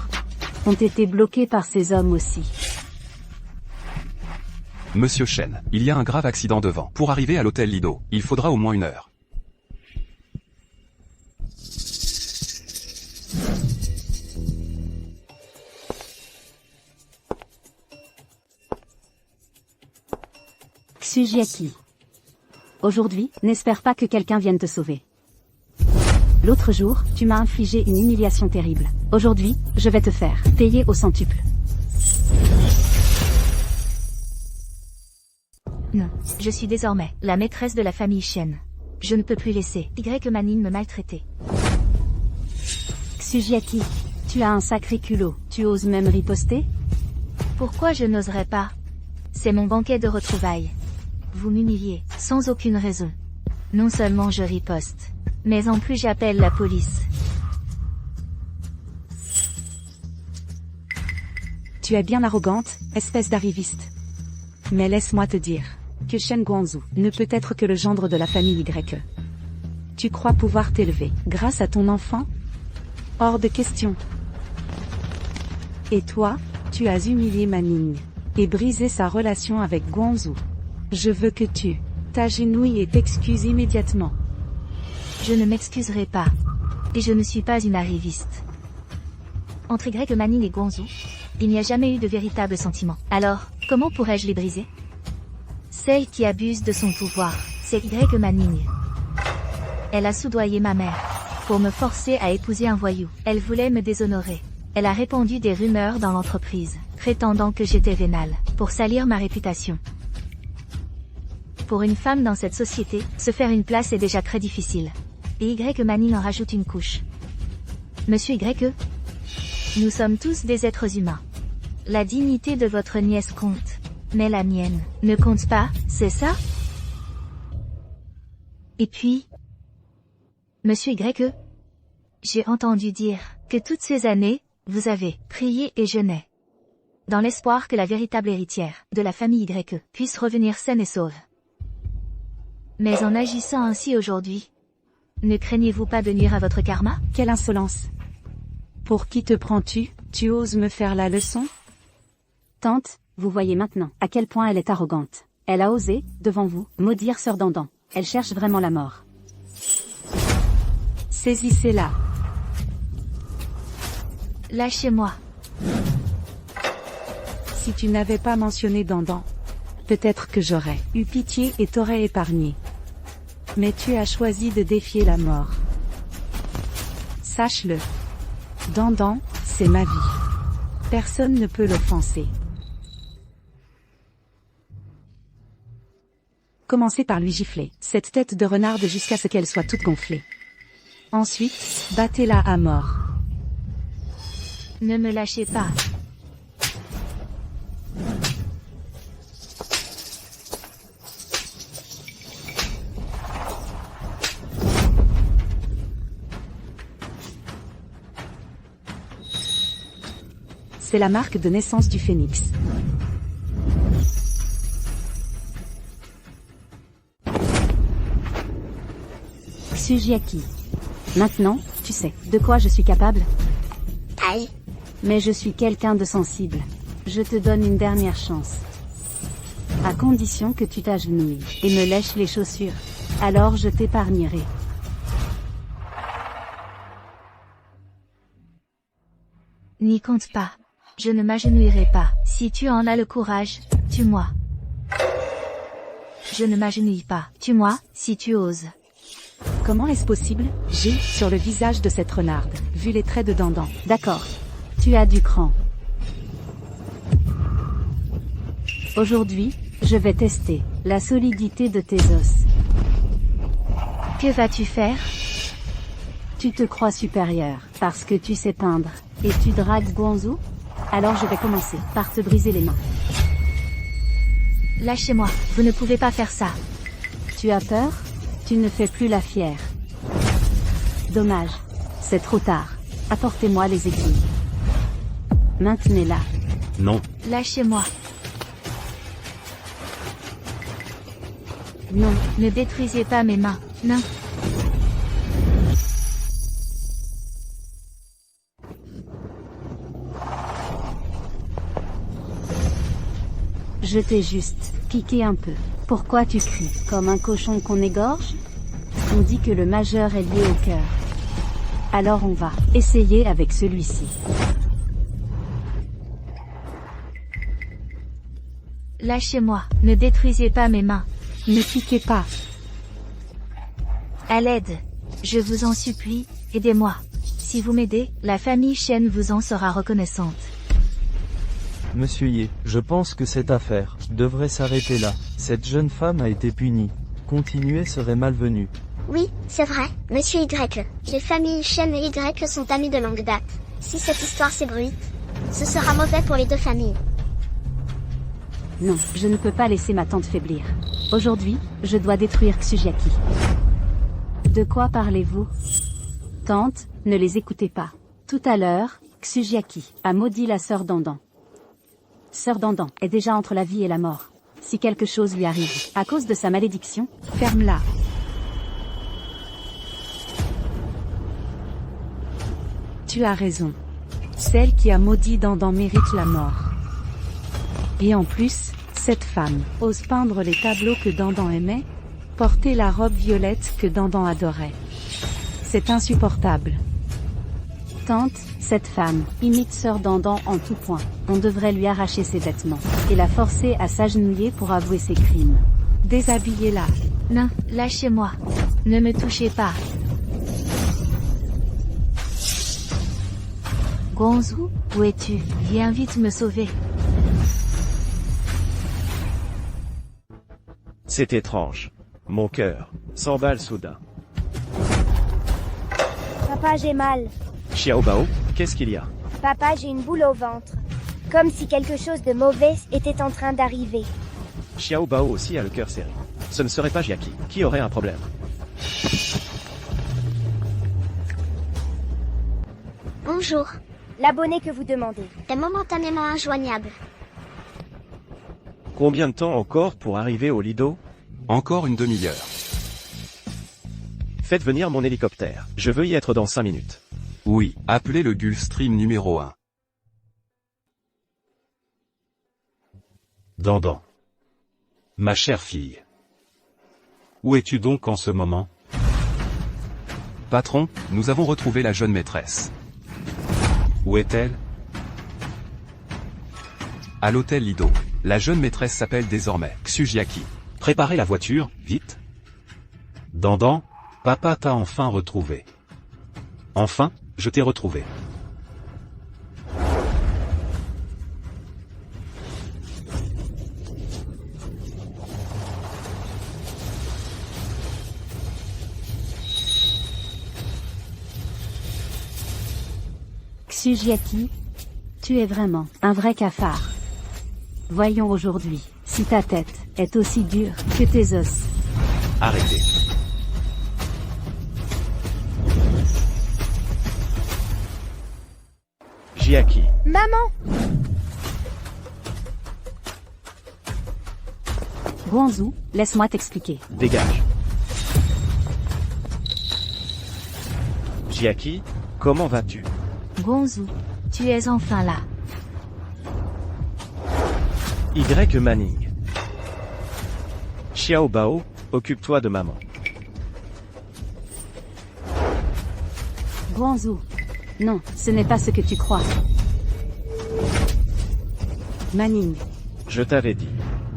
ont été bloquées par ces hommes aussi. Monsieur Shen, il y a un grave accident devant. Pour arriver à l'hôtel Lido, il faudra au moins 1 heure. Tsujiaki. Aujourd'hui, n'espère pas que quelqu'un vienne te sauver. L'autre jour, tu m'as infligé une humiliation terrible. Aujourd'hui, je vais te faire payer au centuple. Non, je suis désormais la maîtresse de la famille Shen. Je ne peux plus laisser Y Manning me maltraiter. Tsujiaki, tu as un sacré culot. Tu oses même riposter? Pourquoi je n'oserais pas? C'est mon banquet de retrouvailles. Vous m'humiliez, sans aucune raison. Non seulement je riposte, mais en plus j'appelle la police. Tu es bien arrogante, espèce d'arriviste. Mais laisse-moi te dire que Shen Guangzhou ne peut être que le gendre de la famille Y. Tu crois pouvoir t'élever grâce à ton enfant? Hors de question. Et toi, tu as humilié Manning et brisé sa relation avec Guangzhou. Je veux que tu t'agenouilles et t'excuses immédiatement. Je ne m'excuserai pas. Et je ne suis pas une arriviste. Entre Y Manning et Guangzhou, il n'y a jamais eu de véritable sentiment. Alors, comment pourrais-je les briser? Celle qui abuse de son pouvoir, c'est Y Manning. Elle a soudoyé ma mère pour me forcer à épouser un voyou. Elle voulait me déshonorer. Elle a répandu des rumeurs dans l'entreprise, prétendant que j'étais vénale, pour salir ma réputation. Pour une femme dans cette société, se faire une place est déjà très difficile. Et Y Manning en rajoute une couche. Monsieur Y, nous sommes tous des êtres humains. La dignité de votre nièce compte, mais la mienne ne compte pas, c'est ça? Et puis, Monsieur Y, j'ai entendu dire que toutes ces années, vous avez prié et jeûné, dans l'espoir que la véritable héritière de la famille Y puisse revenir saine et sauve. Mais en agissant ainsi aujourd'hui, ne craignez-vous pas de nuire à votre karma? Quelle insolence! Pour qui te prends-tu? Tu oses me faire la leçon? Tante, vous voyez maintenant à quel point elle est arrogante. Elle a osé, devant vous, maudire Sœur Dandan. Elle cherche vraiment la mort. Saisissez-la. Lâchez-moi. Si tu n'avais pas mentionné Dandan, peut-être que j'aurais eu pitié et t'aurais épargné. Mais tu as choisi de défier la mort. Sache-le. Dandan, c'est ma vie. Personne ne peut l'offenser. Commencez par lui gifler cette tête de renarde jusqu'à ce qu'elle soit toute gonflée. Ensuite, battez-la à mort. Ne me lâchez pas. C'est la marque de naissance du phénix. Tsujiaki. Maintenant, tu sais de quoi je suis capable? Aïe. Mais je suis quelqu'un de sensible. Je te donne une dernière chance. À condition que tu t'agenouilles et me lèches les chaussures. Alors je t'épargnerai. N'y compte pas. Je ne m'agenouillerai pas. Si tu en as le courage, tue-moi. Je ne m'agenouille pas. Tue-moi, si tu oses. Comment est-ce possible? J'ai, sur le visage de cette renarde, vu les traits de Dandan. D'accord. Tu as du cran. Aujourd'hui, je vais tester la solidité de tes os. Que vas-tu faire? Tu te crois supérieur, parce que tu sais peindre, et tu dragues Guanzhou? Alors je vais commencer par te briser les mains. Lâchez-moi, vous ne pouvez pas faire ça. Tu as peur? Tu ne fais plus la fière. Dommage. C'est trop tard. Apportez-moi les aiguilles. Maintenez-la. Non. Lâchez-moi. Non. Ne détruisez pas mes mains. Non. Je t'ai juste piqué un peu. Pourquoi tu cries comme un cochon qu'on égorge? On dit que le majeur est lié au cœur. Alors on va essayer avec celui-ci. Lâchez-moi. Ne détruisez pas mes mains. Ne piquez pas. À l'aide. Je vous en supplie, aidez-moi. Si vous m'aidez, la famille Shen vous en sera reconnaissante. Monsieur Ye, je pense que cette affaire devrait s'arrêter là. Cette jeune femme a été punie. Continuer serait malvenu. Oui, c'est vrai, monsieur Y. Les familles Shen et Y sont amies de longue date. Si cette histoire s'ébruite, ce sera mauvais pour les deux familles. Non, je ne peux pas laisser ma tante faiblir. Aujourd'hui, je dois détruire Tsujiaki. De quoi parlez-vous? Tante, ne les écoutez pas. Tout à l'heure, Tsujiaki a maudit la sœur Dandan. Sœur Dandan est déjà entre la vie et la mort. Si quelque chose lui arrive, à cause de sa malédiction, Ferme-la. Tu as raison. Celle qui a maudit Dandan mérite la mort. Et en plus, cette femme ose peindre les tableaux que Dandan aimait, porter la robe violette que Dandan adorait. C'est insupportable. Tante, cette femme imite sœur Dandan en tout point. On devrait lui arracher ses vêtements et la forcer à s'agenouiller pour avouer ses crimes. Déshabillez-la. Non, lâchez-moi. Ne me touchez pas. Guanzhou, où es-tu? Viens vite me sauver. C'est étrange. Mon cœur s'emballe soudain. Papa, j'ai mal. Xiaobao, qu'est-ce qu'il y a? Papa, j'ai une boule au ventre. Comme si quelque chose de mauvais était en train d'arriver. Xiaobao aussi a le cœur serré. Ce ne serait pas Jiaki qui aurait un problème. Bonjour. L'abonné que vous demandez est momentanément injoignable. Combien de temps encore pour arriver au Lido? Encore une demi-heure. Faites venir mon hélicoptère. Je veux y être dans 5 minutes. Oui, appelez le Gulfstream numéro 1. Dandan. Ma chère fille. Où es-tu donc en ce moment? Patron, nous avons retrouvé la jeune maîtresse. Où est-elle? À l'hôtel Lido. La jeune maîtresse s'appelle désormais Tsujiaki. Préparez la voiture, vite. Dandan, papa t'a enfin retrouvé. Enfin, je t'ai retrouvé. Tsujiaki, tu es vraiment un vrai cafard. Voyons aujourd'hui si ta tête est aussi dure que tes os. Arrêtez. Jiaki. Maman! Guanzu, laisse-moi t'expliquer. Dégage. Jiaki, comment vas-tu? Gonzu, tu es enfin là. Y Manning. Xiao Bao, occupe-toi de maman. Guanzu. Non, ce n'est pas ce que tu crois. Manning. Je t'avais dit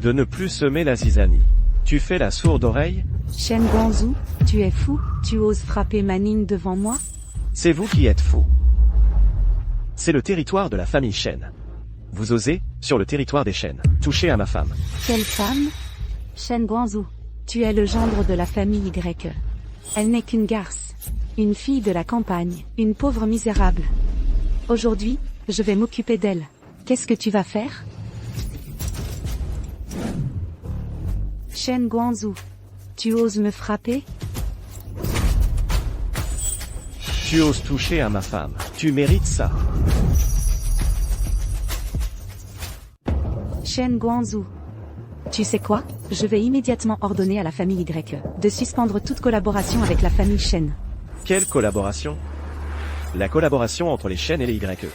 de ne plus semer la zizanie. Tu fais la sourde oreille? Shen Guanzu, tu es fou, tu oses frapper Manning devant moi? C'est vous qui êtes fou. C'est le territoire de la famille Shen. Vous osez, sur le territoire des Shen, toucher à ma femme. Quelle femme? Shen Guanzu, tu es le gendre de la famille Y. Elle n'est qu'une garce. Une fille de la campagne, une pauvre misérable. Aujourd'hui, je vais m'occuper d'elle. Qu'est-ce que tu vas faire? Shen Guanzu, tu oses me frapper? Tu oses toucher à ma femme. Tu mérites ça. Shen Guanzu. Tu sais quoi? Je vais immédiatement ordonner à la famille Y de suspendre toute collaboration avec la famille Shen. Quelle collaboration? La collaboration entre les Shen et les YE.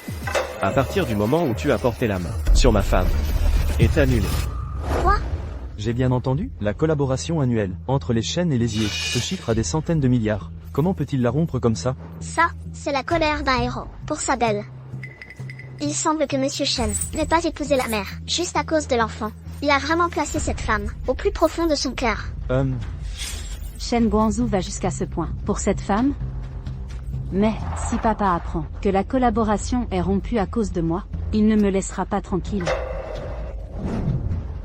À partir du moment où tu as porté la main sur ma femme, est annulée. Quoi? J'ai bien entendu, la collaboration annuelle entre les Shen et les Yé se chiffre à des centaines de milliards. Comment peut-il la rompre comme ça? Ça, c'est la colère d'un héros, pour sa belle. Il semble que Monsieur Shen n'ait pas épousé la mère, juste à cause de l'enfant. Il a vraiment placé cette femme, au plus profond de son cœur. Shen Guanzu va jusqu'à ce point, pour cette femme? Mais, si papa apprend que la collaboration est rompue à cause de moi, il ne me laissera pas tranquille.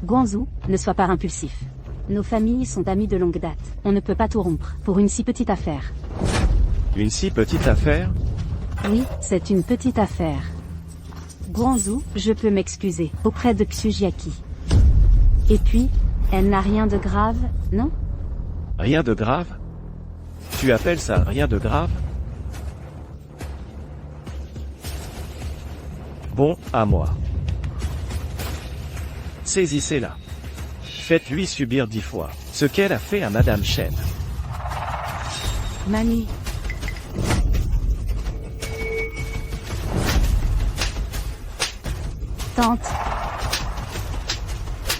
Guanzu, ne sois pas impulsif. Nos familles sont amies de longue date. On ne peut pas tout rompre, pour une si petite affaire. Une si petite affaire? Oui, c'est une petite affaire. Guanzu, je peux m'excuser, auprès de Tsujiaki. Et puis, elle n'a rien de grave, non? Rien de grave? Tu appelles ça rien de grave? Bon, à moi. Saisissez-la. Faites-lui subir 10 fois ce qu'elle a fait à Madame Shen. Mamie. Tante.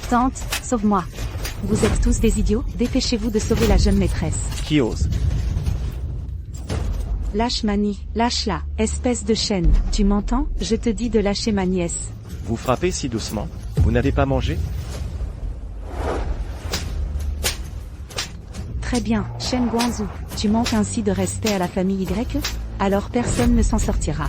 Tante, sauve-moi. Vous êtes tous des idiots, dépêchez-vous de sauver la jeune maîtresse. Qui ose? Lâche Mani, lâche-la, espèce de chaîne. Tu m'entends? Je te dis de lâcher ma nièce. Vous frappez si doucement. Vous n'avez pas mangé? Très bien, Shen Guanzu. Tu manques ainsi de respect à la famille Y? Alors personne ne s'en sortira.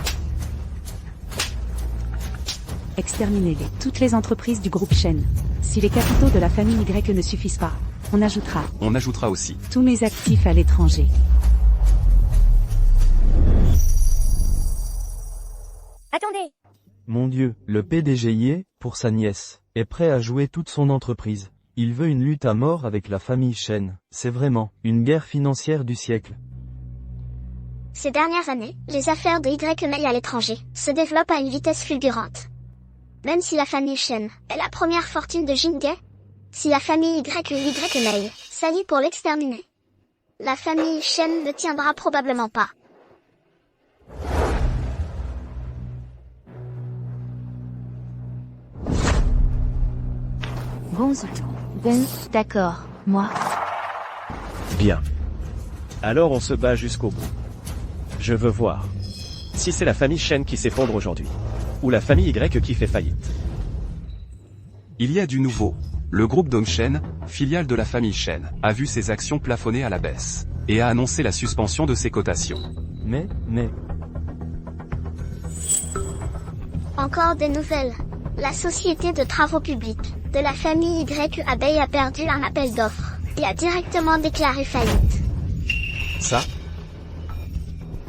Exterminez-les. Toutes les entreprises du groupe Shen. Si les capitaux de la famille Y ne suffisent pas, on ajoutera. On ajoutera aussi tous mes actifs à l'étranger. Attendez! Mon Dieu, le PDG Yé, pour sa nièce, est prêt à jouer toute son entreprise. Il veut une lutte à mort avec la famille Shen. C'est vraiment une guerre financière du siècle. Ces dernières années, les affaires de Y-Mail à l'étranger se développent à une vitesse fulgurante. Même si la famille Shen est la première fortune de Jinghe, si la famille Y-Mail s'allie pour l'exterminer, la famille Shen ne tiendra probablement pas. Gonzou. Bon, d'accord, moi. Bien. Alors on se bat jusqu'au bout. Je veux voir. Si c'est la famille Shen qui s'effondre aujourd'hui. Ou la famille Y qui fait faillite. Il y a du nouveau. Le groupe Dong Shen, filiale de la famille Shen, a vu ses actions plafonnées à la baisse. Et a annoncé la suspension de ses cotations. Mais... Encore des nouvelles. La société de travaux publics de la famille Y Abeille a perdu un appel d'offres et a directement déclaré faillite. Ça?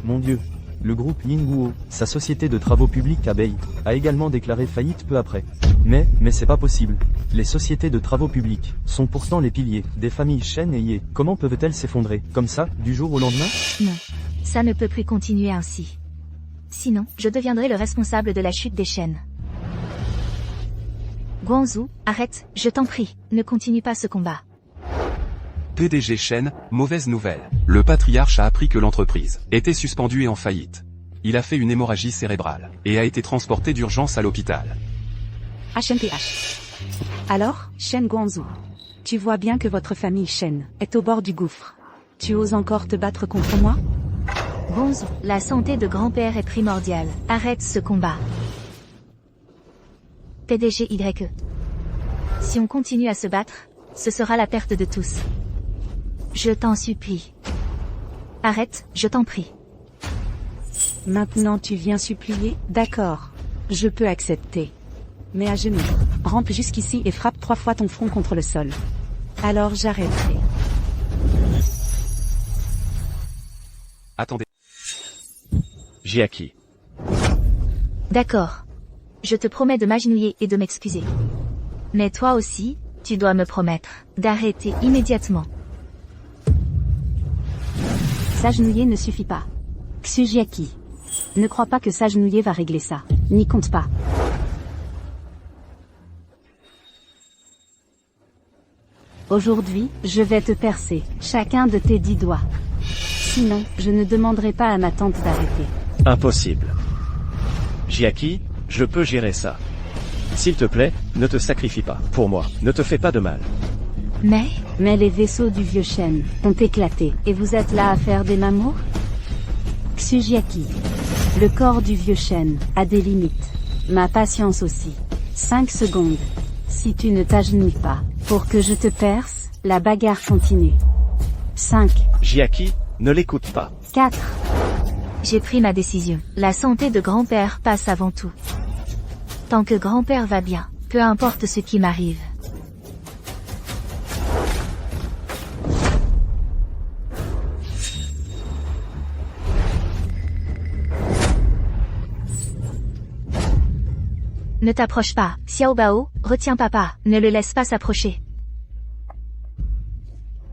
Mon Dieu. Le groupe Yinguo, sa société de travaux publics Abeille, a également déclaré faillite peu après. Mais c'est pas possible. Les sociétés de travaux publics sont pourtant les piliers des familles Shen et Ye. Comment peuvent-elles s'effondrer, comme ça, du jour au lendemain? Non. Ça ne peut plus continuer ainsi. Sinon, je deviendrai le responsable de la chute des Shen. Guangzhou, arrête, je t'en prie, ne continue pas ce combat. PDG Shen, mauvaise nouvelle. Le patriarche a appris que l'entreprise était suspendue et en faillite. Il a fait une hémorragie cérébrale et a été transporté d'urgence à l'hôpital. HMPH. Alors, Shen Guangzhou. Tu vois bien que votre famille Shen est au bord du gouffre. Tu oses encore te battre contre moi? Guangzhou, la santé de grand-père est primordiale. Arrête ce combat. PDG YE. Si on continue à se battre, ce sera la perte de tous. Je t'en supplie. Arrête, je t'en prie. Maintenant tu viens supplier? D'accord. Je peux accepter. Mais à genoux. Rampe jusqu'ici et frappe 3 fois ton front contre le sol. Alors j'arrêterai. Attendez. Jiaki. D'accord. Je te promets de m'agenouiller et de m'excuser. Mais toi aussi, tu dois me promettre d'arrêter immédiatement. S'agenouiller ne suffit pas. Xujiaki. Ne crois pas que s'agenouiller va régler ça. N'y compte pas. Aujourd'hui, je vais te percer chacun de tes 10 doigts. Sinon, je ne demanderai pas à ma tante d'arrêter. Impossible. Jiaki, je peux gérer ça. S'il te plaît, ne te sacrifie pas. Pour moi, ne te fais pas de mal. Mais les vaisseaux du vieux Shen ont éclaté, et vous êtes là à faire des mamours? Xujiaki. Le corps du vieux Shen a des limites. Ma patience aussi. 5 secondes. Si tu ne t'agenouilles pas, pour que je te perce, la bagarre continue. 5. Jiaki, ne l'écoute pas. 4. J'ai pris ma décision. La santé de grand-père passe avant tout. Tant que grand-père va bien, peu importe ce qui m'arrive. Ne t'approche pas, Xiao Bao, retiens papa, ne le laisse pas s'approcher.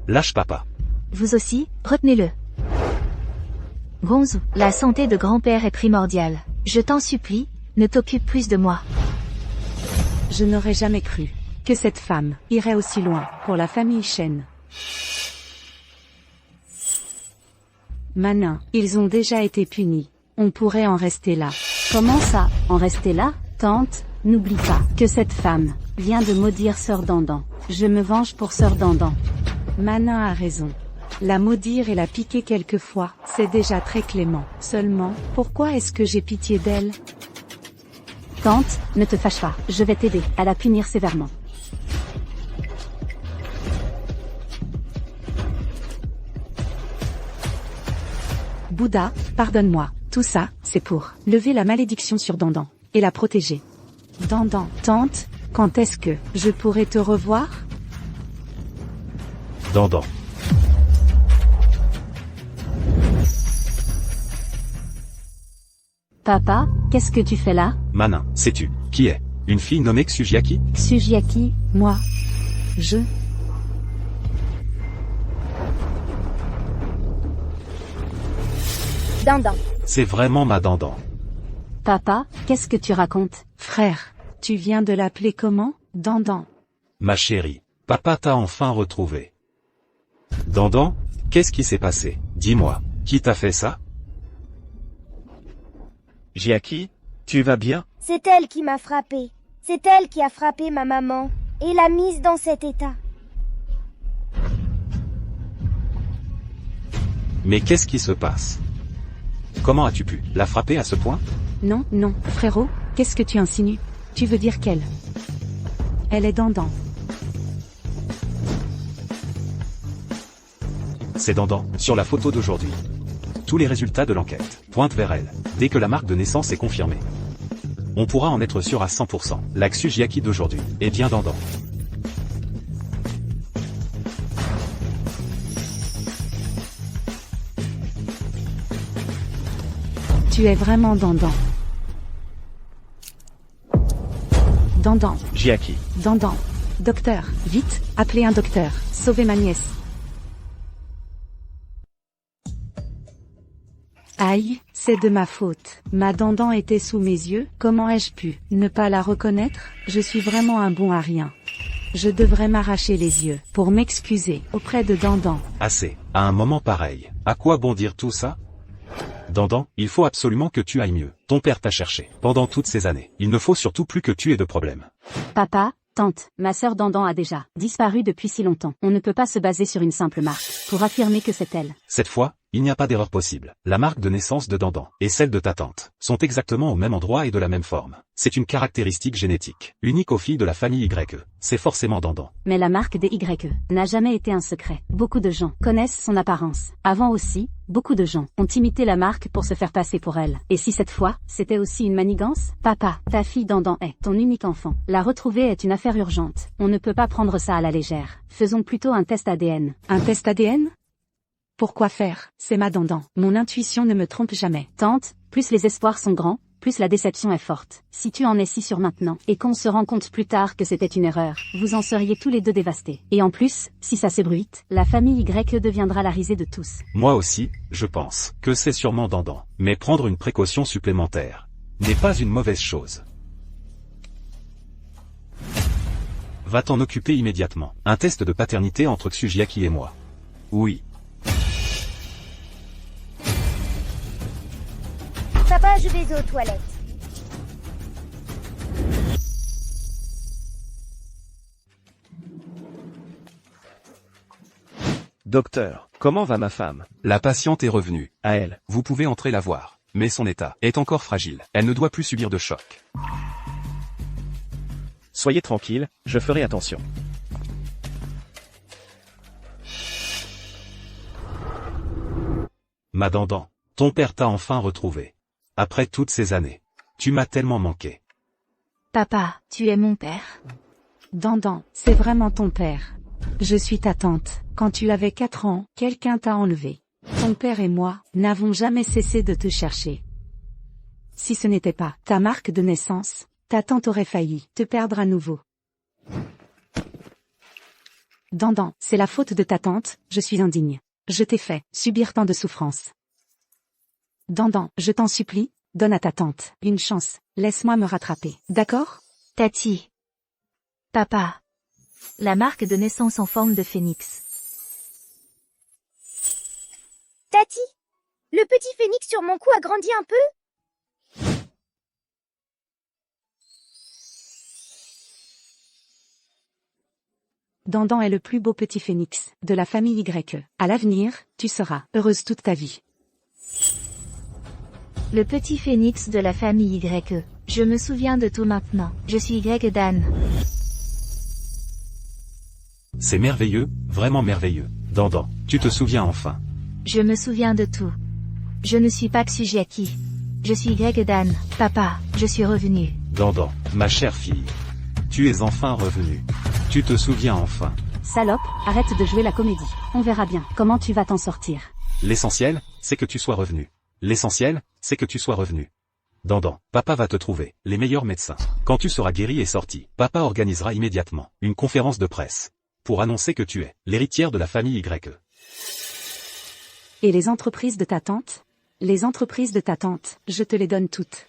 Lâche papa. Vous aussi, retenez-le. Guangzhou, la santé de grand-père est primordiale. Je t'en supplie, ne t'occupe plus de moi. Je n'aurais jamais cru que cette femme irait aussi loin pour la famille Shen. Manin, ils ont déjà été punis. On pourrait en rester là. Comment ça, en rester là? Tante, n'oublie pas que cette femme vient de maudire Sœur Dandan. Je me venge pour Sœur Dandan. Manin a raison. La maudire et la piquer quelquefois, c'est déjà très clément. Seulement, pourquoi est-ce que j'ai pitié d'elle? Tante, ne te fâche pas, je vais t'aider à la punir sévèrement. Bouddha, pardonne-moi, tout ça, c'est pour lever la malédiction sur Dandan et la protéger. Dandan, tante, quand est-ce que je pourrai te revoir? Dandan. Papa, qu'est-ce que tu fais là? Manin, sais-tu qui est une fille nommée Xujiaki? Xujiaki, moi. Je... Dandan. C'est vraiment ma Dandan. Papa, qu'est-ce que tu racontes? Frère, tu viens de l'appeler comment? Dandan. Ma chérie, papa t'a enfin retrouvé. Dandan, qu'est-ce qui s'est passé? Dis-moi, qui t'a fait ça? Jiaki, tu vas bien? C'est elle qui m'a frappé. C'est elle qui a frappé ma maman. et l'a mise dans cet état. Mais qu'est-ce qui se passe? Comment as-tu pu la frapper à ce point? Non, non, frérot, qu'est-ce que tu insinues? Tu veux dire qu'elle... Elle est Dandan. C'est Dandan, sur la photo d'aujourd'hui. Tous les résultats de l'enquête pointent vers elle, dès que la marque de naissance est confirmée. On pourra en être sûr à 100%. L'Aksu Jiaki d'aujourd'hui est bien Dandan. Tu es vraiment Dandan. Dandan. Jiaki. Dandan. Docteur, vite, appelez un docteur, sauvez ma nièce. Aïe, c'est de ma faute. Ma Dandan était sous mes yeux, comment ai-je pu ne pas la reconnaître? Je suis vraiment un bon à rien. Je devrais m'arracher les yeux pour m'excuser auprès de Dandan. Assez. À un moment pareil, à quoi bon dire tout ça? Dandan, il faut absolument que tu ailles mieux. Ton père t'a cherché pendant toutes ces années. Il ne faut surtout plus que tu aies de problèmes. Papa, tante, ma sœur Dandan a déjà disparu depuis si longtemps. On ne peut pas se baser sur une simple marque pour affirmer que c'est elle. Cette fois, il n'y a pas d'erreur possible. La marque de naissance de Dandan et celle de ta tante sont exactement au même endroit et de la même forme. C'est une caractéristique génétique, unique aux filles de la famille YE. C'est forcément Dandan. Mais la marque des YE n'a jamais été un secret. Beaucoup de gens connaissent son apparence. Avant aussi, beaucoup de gens ont imité la marque pour se faire passer pour elle. Et si cette fois, c'était aussi une manigance? Papa, ta fille Dandan est ton unique enfant. La retrouver est une affaire urgente. On ne peut pas prendre ça à la légère. Faisons plutôt un test ADN. Un test ADN? Pourquoi faire? C'est ma Dandan. Mon intuition ne me trompe jamais. Tante, plus les espoirs sont grands, plus la déception est forte. Si tu en es si sûr maintenant, et qu'on se rend compte plus tard que c'était une erreur, vous en seriez tous les deux dévastés. Et en plus, si ça s'ébruite, la famille YE deviendra la risée de tous. Moi aussi, je pense que c'est sûrement Dandan. Mais prendre une précaution supplémentaire n'est pas une mauvaise chose. Va t'en occuper immédiatement. Un test de paternité entre Tsujiaki et moi. Oui. Papa, je vais aux toilettes. Docteur, comment va ma femme? La patiente est revenue. À elle. Vous pouvez entrer la voir. Mais son état est encore fragile. Elle ne doit plus subir de choc. Soyez tranquille, je ferai attention. Ma Dandan, ton père t'a enfin retrouvé. Après toutes ces années. Tu m'as tellement manqué. Papa, tu es mon père. Dandan, c'est vraiment ton père. Je suis ta tante. Quand tu avais 4 ans, quelqu'un t'a enlevé. Ton père et moi n'avons jamais cessé de te chercher. Si ce n'était pas ta marque de naissance, ta tante aurait failli te perdre à nouveau. Dandan, c'est la faute de ta tante, je suis indigne. Je t'ai fait subir tant de souffrances. Dandan, je t'en supplie, donne à ta tante une chance, laisse-moi me rattraper, d'accord? Tati. Papa. La marque de naissance en forme de phénix. Tati, le petit phénix sur mon cou a grandi un peu? Dandan est le plus beau petit phénix de la famille YE. À l'avenir, tu seras heureuse toute ta vie. Le petit phénix de la famille YE. Je me souviens de tout maintenant. Je suis Dan. C'est merveilleux, vraiment merveilleux. Dandan, tu te souviens enfin. Je me souviens de tout. Je ne suis pas Tsujiaki. Je suis Dan. Papa, je suis revenu. Dandan, ma chère fille. Tu es enfin revenue. Tu te souviens enfin. Salope, arrête de jouer la comédie. On verra bien comment tu vas t'en sortir. L'essentiel, c'est que tu sois revenu. L'essentiel, c'est que tu sois revenu. Dandan, papa va te trouver les meilleurs médecins. Quand tu seras guéri et sorti, papa organisera immédiatement une conférence de presse pour annoncer que tu es l'héritière de la famille YE. Et les entreprises de ta tante? Les entreprises de ta tante, je te les donne toutes.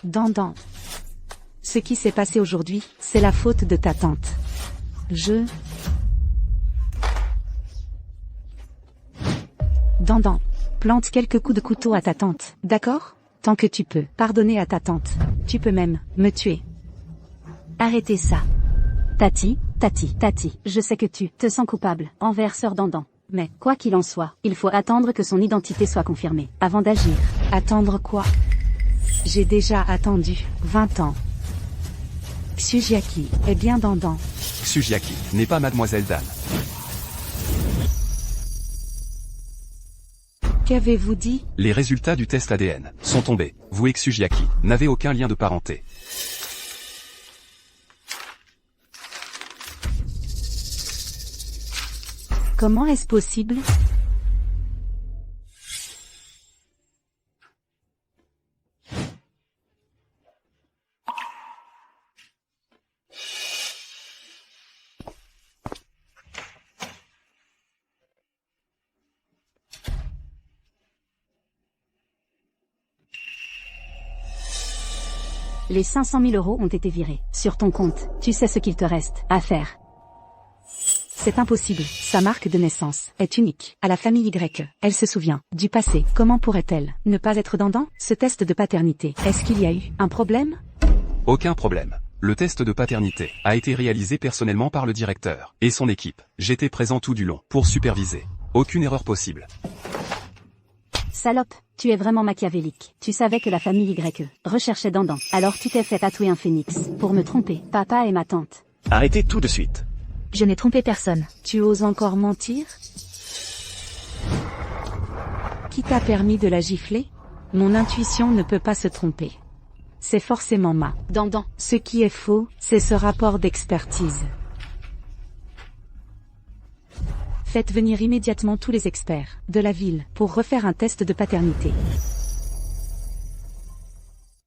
Dandan. Ce qui s'est passé aujourd'hui, c'est la faute de ta tante. Dandan. Plante quelques coups de couteau à ta tante, d'accord? Tant que tu peux. Pardonner à ta tante. Tu peux même me tuer. Arrêtez ça. Tati, je sais que tu te sens coupable envers Sœur Dandan. Mais, quoi qu'il en soit, il faut attendre que son identité soit confirmée, avant d'agir. Attendre quoi? J'ai déjà attendu 20 ans. Tsujiaki est bien Dandan. Tsujiaki n'est pas Mademoiselle Dan. Qu'avez-vous dit? Les résultats du test ADN sont tombés. Vous et Tsujiaki n'avez aucun lien de parenté. Comment est-ce possible? Les 500 000 € ont été virés sur ton compte. Tu sais ce qu'il te reste à faire. C'est impossible. Sa marque de naissance est unique à la famille Y. Elle se souvient du passé. Comment pourrait-elle ne pas être Dandan? Ce test de paternité, est-ce qu'il y a eu un problème? Aucun problème. Le test de paternité a été réalisé personnellement par le directeur et son équipe. J'étais présent tout du long pour superviser. Aucune erreur possible. Salope, tu es vraiment machiavélique. Tu savais que la famille Y recherchait Dandan. Alors tu t'es fait tatouer un phénix pour me tromper, papa et ma tante. Arrêtez tout de suite. Je n'ai trompé personne. Tu oses encore mentir? Qui t'a permis de la gifler? Mon intuition ne peut pas se tromper. C'est forcément ma Dandan. Ce qui est faux, c'est ce rapport d'expertise. Faites venir immédiatement tous les experts de la ville pour refaire un test de paternité.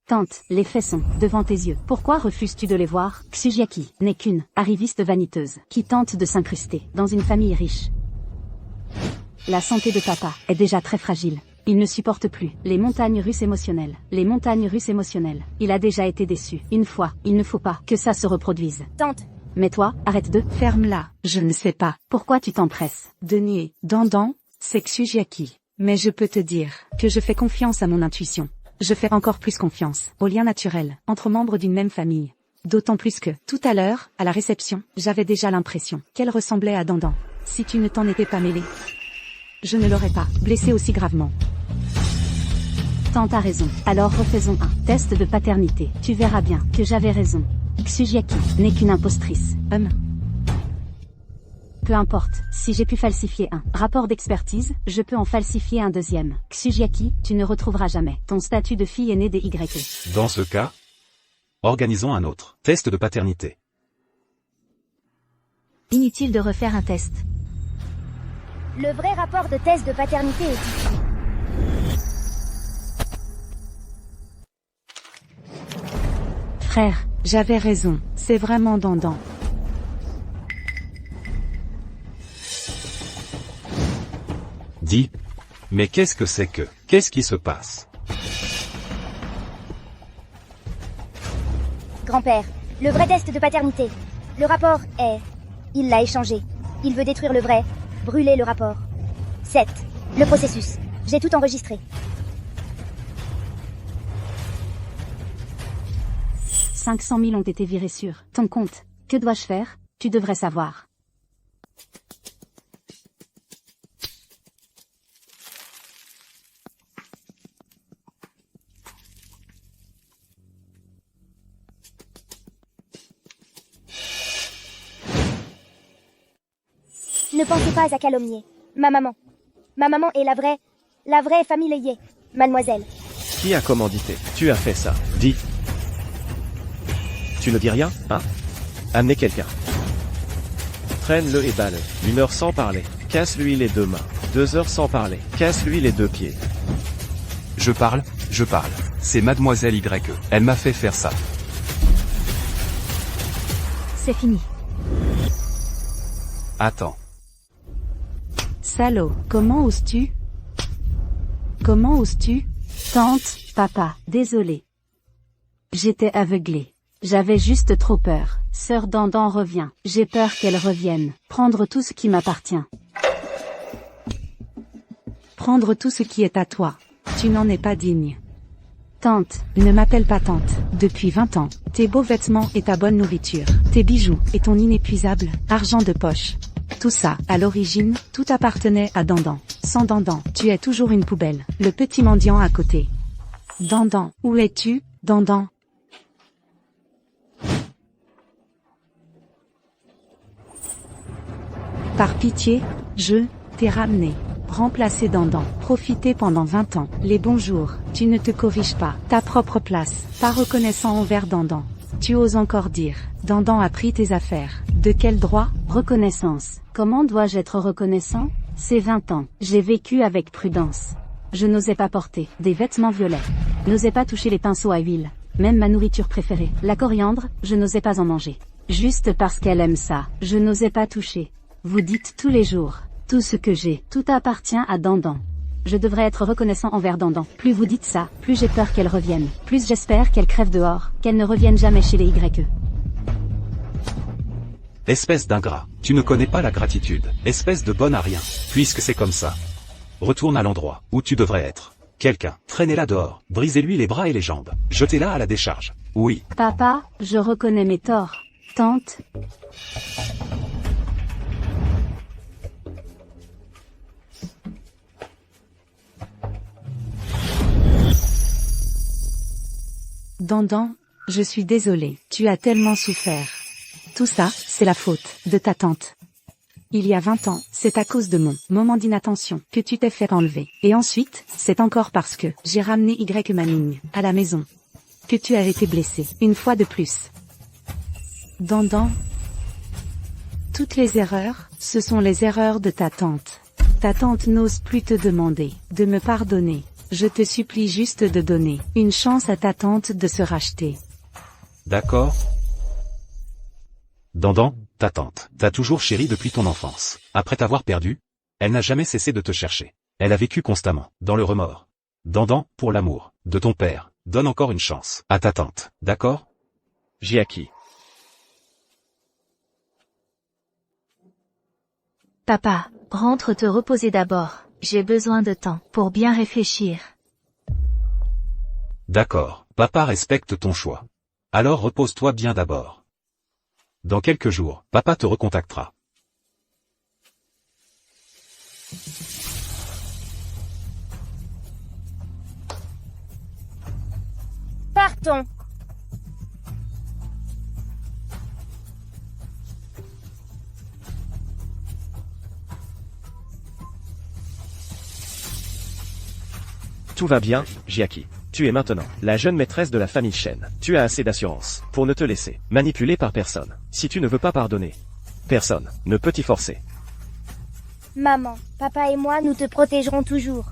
Tante, les faits sont devant tes yeux. Pourquoi refuses-tu de les voir? Tsujiaki n'est qu'une arriviste vaniteuse qui tente de s'incruster dans une famille riche. La santé de papa est déjà très fragile. Il ne supporte plus les montagnes russes émotionnelles. Les montagnes russes émotionnelles. Il a déjà été déçu une fois. Il ne faut pas que ça se reproduise. Tante. Mais toi, arrête de... Ferme-la. Je ne sais pas. Pourquoi tu t'empresses? De nier Dandan, c'est Tsujiaki. Mais je peux te dire que je fais confiance à mon intuition. Je fais encore plus confiance au lien naturel entre membres d'une même famille. D'autant plus que, tout à l'heure, à la réception, j'avais déjà l'impression qu'elle ressemblait à Dandan. Si tu ne t'en étais pas mêlé, je ne l'aurais pas blessée aussi gravement. Tante a raison. Alors refaisons un test de paternité. Tu verras bien que j'avais raison. Tsujiaki n'est qu'une impostrice. Peu importe, si j'ai pu falsifier un rapport d'expertise, je peux en falsifier un deuxième. Tsujiaki, tu ne retrouveras jamais ton statut de fille aînée des Y. Dans ce cas, organisons un autre test de paternité. Inutile de refaire un test. Le vrai rapport de test de paternité est ici. Frère, j'avais raison, c'est vraiment Dandan. Dis. Mais qu'est-ce que c'est que? Qu'est-ce qui se passe? Grand-père, le vrai test de paternité. Le rapport est... Il l'a échangé. Il veut détruire le vrai, brûler le rapport. 7. Le processus. J'ai tout enregistré. 500 000 ont été virés sur ton compte. Que dois-je faire? Tu devrais savoir. Ne pensez pas à calomnier. Ma maman. Ma maman est la vraie famille Yé, mademoiselle. Qui a commandité? Tu as fait ça. Dis. Tu ne dis rien, hein? Amenez quelqu'un. Traîne-le et bat-le. 1 heure sans parler. Casse-lui les 2 mains. 2 heures sans parler. Casse-lui les 2 pieds. Je parle. C'est Mademoiselle Y. Elle m'a fait faire ça. C'est fini. Attends. Salaud, comment oses-tu? Comment oses-tu? Tante, papa, désolé. J'étais aveuglée. J'avais juste trop peur. Sœur Dandan revient. J'ai peur qu'elle revienne. Prendre tout ce qui m'appartient. Prendre tout ce qui est à toi. Tu n'en es pas digne. Tante, ne m'appelle pas tante. Depuis 20 ans, tes beaux vêtements et ta bonne nourriture, tes bijoux et ton inépuisable argent de poche. Tout ça, à l'origine, tout appartenait à Dandan. Sans Dandan, tu es toujours une poubelle. Le petit mendiant à côté. Dandan, où es-tu, Dandan? Par pitié, je t'ai ramené. Remplacer Dandan. Profiter pendant 20 ans. Les bons jours, tu ne te corriges pas. Ta propre place. Pas reconnaissant envers Dandan. Tu oses encore dire, Dandan a pris tes affaires. De quel droit? Reconnaissance. Comment dois-je être reconnaissant? C'est 20 ans. J'ai vécu avec prudence. Je n'osais pas porter des vêtements violets. N'osais pas toucher les pinceaux à huile. Même ma nourriture préférée, la coriandre, je n'osais pas en manger. Juste parce qu'elle aime ça, je n'osais pas toucher. Vous dites tous les jours, tout ce que j'ai, tout appartient à Dandan. Je devrais être reconnaissant envers Dandan. Plus vous dites ça, plus j'ai peur qu'elle revienne. Plus j'espère qu'elle crève dehors, qu'elle ne revienne jamais chez les YE. Espèce d'ingrat, tu ne connais pas la gratitude, espèce de bonne à rien, puisque c'est comme ça. Retourne à l'endroit où tu devrais être. Quelqu'un, traînez-la dehors, brisez-lui les bras et les jambes, jetez-la à la décharge. Oui. Papa, je reconnais mes torts. Tante. Dandan, je suis désolée, tu as tellement souffert. Tout ça, c'est la faute de ta tante. Il y a 20 ans, c'est à cause de mon moment d'inattention que tu t'es fait enlever. Et ensuite, c'est encore parce que j'ai ramené Y Manning à la maison que tu as été blessé, une fois de plus. Dandan, toutes les erreurs, ce sont les erreurs de ta tante. Ta tante n'ose plus te demander de me pardonner. Je te supplie juste de donner une chance à ta tante de se racheter. D'accord. Dandan, ta tante, t'a toujours chéri depuis ton enfance. Après t'avoir perdu, elle n'a jamais cessé de te chercher. Elle a vécu constamment, dans le remords. Dandan, pour l'amour de ton père, donne encore une chance à ta tante, d'accord? Jiaki. Papa, rentre te reposer d'abord. J'ai besoin de temps pour bien réfléchir. D'accord, papa respecte ton choix. Alors repose-toi bien d'abord. Dans quelques jours, papa te recontactera. Partons. Tout va bien, Jiaki. Tu es maintenant la jeune maîtresse de la famille Shen. Tu as assez d'assurance pour ne te laisser manipuler par personne. Si tu ne veux pas pardonner, personne ne peut t'y forcer. Maman, papa et moi, nous te protégerons toujours.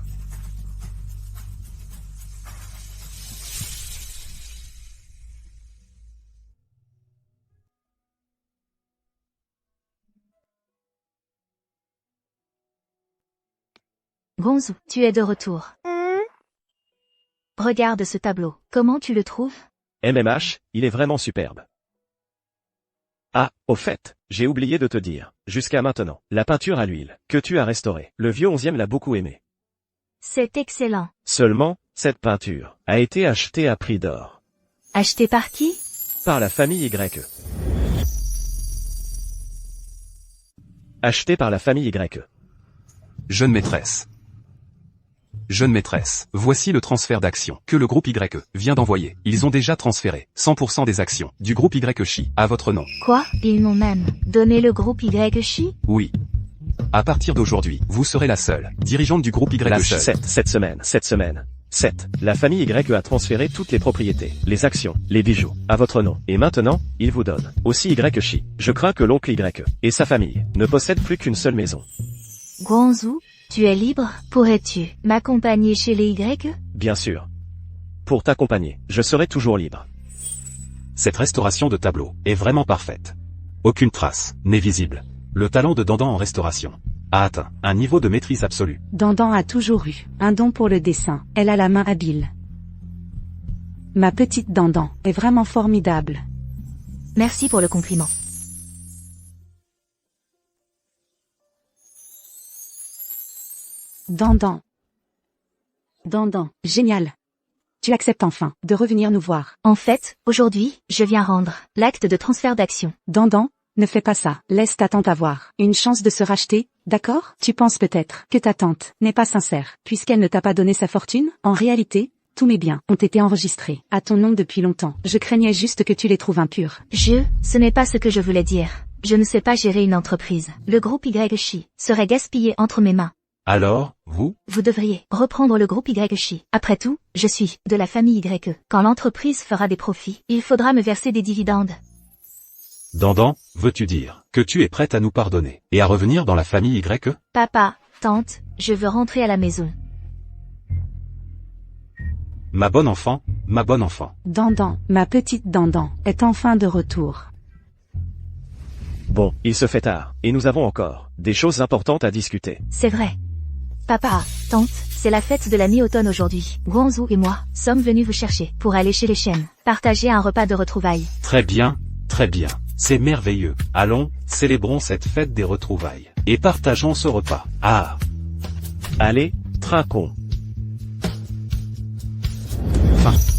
Gonzou, tu es de retour. Regarde ce tableau. Comment tu le trouves? MMH, il est vraiment superbe. Ah, au fait, j'ai oublié de te dire, jusqu'à maintenant, la peinture à l'huile, que tu as restaurée, le vieux 11e l'a beaucoup aimé. C'est excellent. Seulement, cette peinture a été achetée à prix d'or. Achetée par qui? Par la famille YE. Achetée par la famille YE. Jeune maîtresse. Jeune maîtresse, voici le transfert d'actions que le groupe YE vient d'envoyer. Ils ont déjà transféré 100% des actions du groupe YE à votre nom. Quoi? Ils m'ont même donné le groupe YE? Oui. À partir d'aujourd'hui, vous serez la seule dirigeante du groupe YE. Cette semaine. La famille YE a transféré toutes les propriétés, les actions, les bijoux, à votre nom. Et maintenant, il vous donne aussi YE. Je crains que l'oncle YE et sa famille ne possèdent plus qu'une seule maison. Gonzou, tu es libre? Pourrais-tu m'accompagner chez les YE? Bien sûr. Pour t'accompagner, je serai toujours libre. Cette restauration de tableau est vraiment parfaite. Aucune trace n'est visible. Le talent de Dandan en restauration a atteint un niveau de maîtrise absolue. Dandan a toujours eu un don pour le dessin. Elle a la main habile. Ma petite Dandan est vraiment formidable. Merci pour le compliment. Dandan, Dandan, génial. Tu acceptes enfin de revenir nous voir. En fait, aujourd'hui, je viens rendre l'acte de transfert d'action. Dandan, ne fais pas ça. Laisse ta tante avoir une chance de se racheter, d'accord? Tu penses peut-être que ta tante n'est pas sincère, puisqu'elle ne t'a pas donné sa fortune? En réalité, tous mes biens ont été enregistrés à ton nom depuis longtemps. Je craignais juste que tu les trouves impurs. Ce n'est pas ce que je voulais dire. Je ne sais pas gérer une entreprise. Le groupe YSHI serait gaspillé entre mes mains. Alors, vous devriez reprendre le groupe YSHI. Après tout, je suis de la famille YE. Quand l'entreprise fera des profits, il faudra me verser des dividendes. Dandan, veux-tu dire que tu es prête à nous pardonner et à revenir dans la famille YE? Papa, tante, je veux rentrer à la maison. Ma bonne enfant, ma bonne enfant. Dandan, ma petite Dandan, est enfin de retour. Bon, il se fait tard, et nous avons encore des choses importantes à discuter. C'est vrai. Papa, tante, c'est la fête de la mi-automne aujourd'hui. Guangzhou et moi sommes venus vous chercher pour aller chez les Shen, partager un repas de retrouvailles. Très bien, c'est merveilleux. Allons, célébrons cette fête des retrouvailles. Et partageons ce repas. Ah! Allez, trinquons. Fin.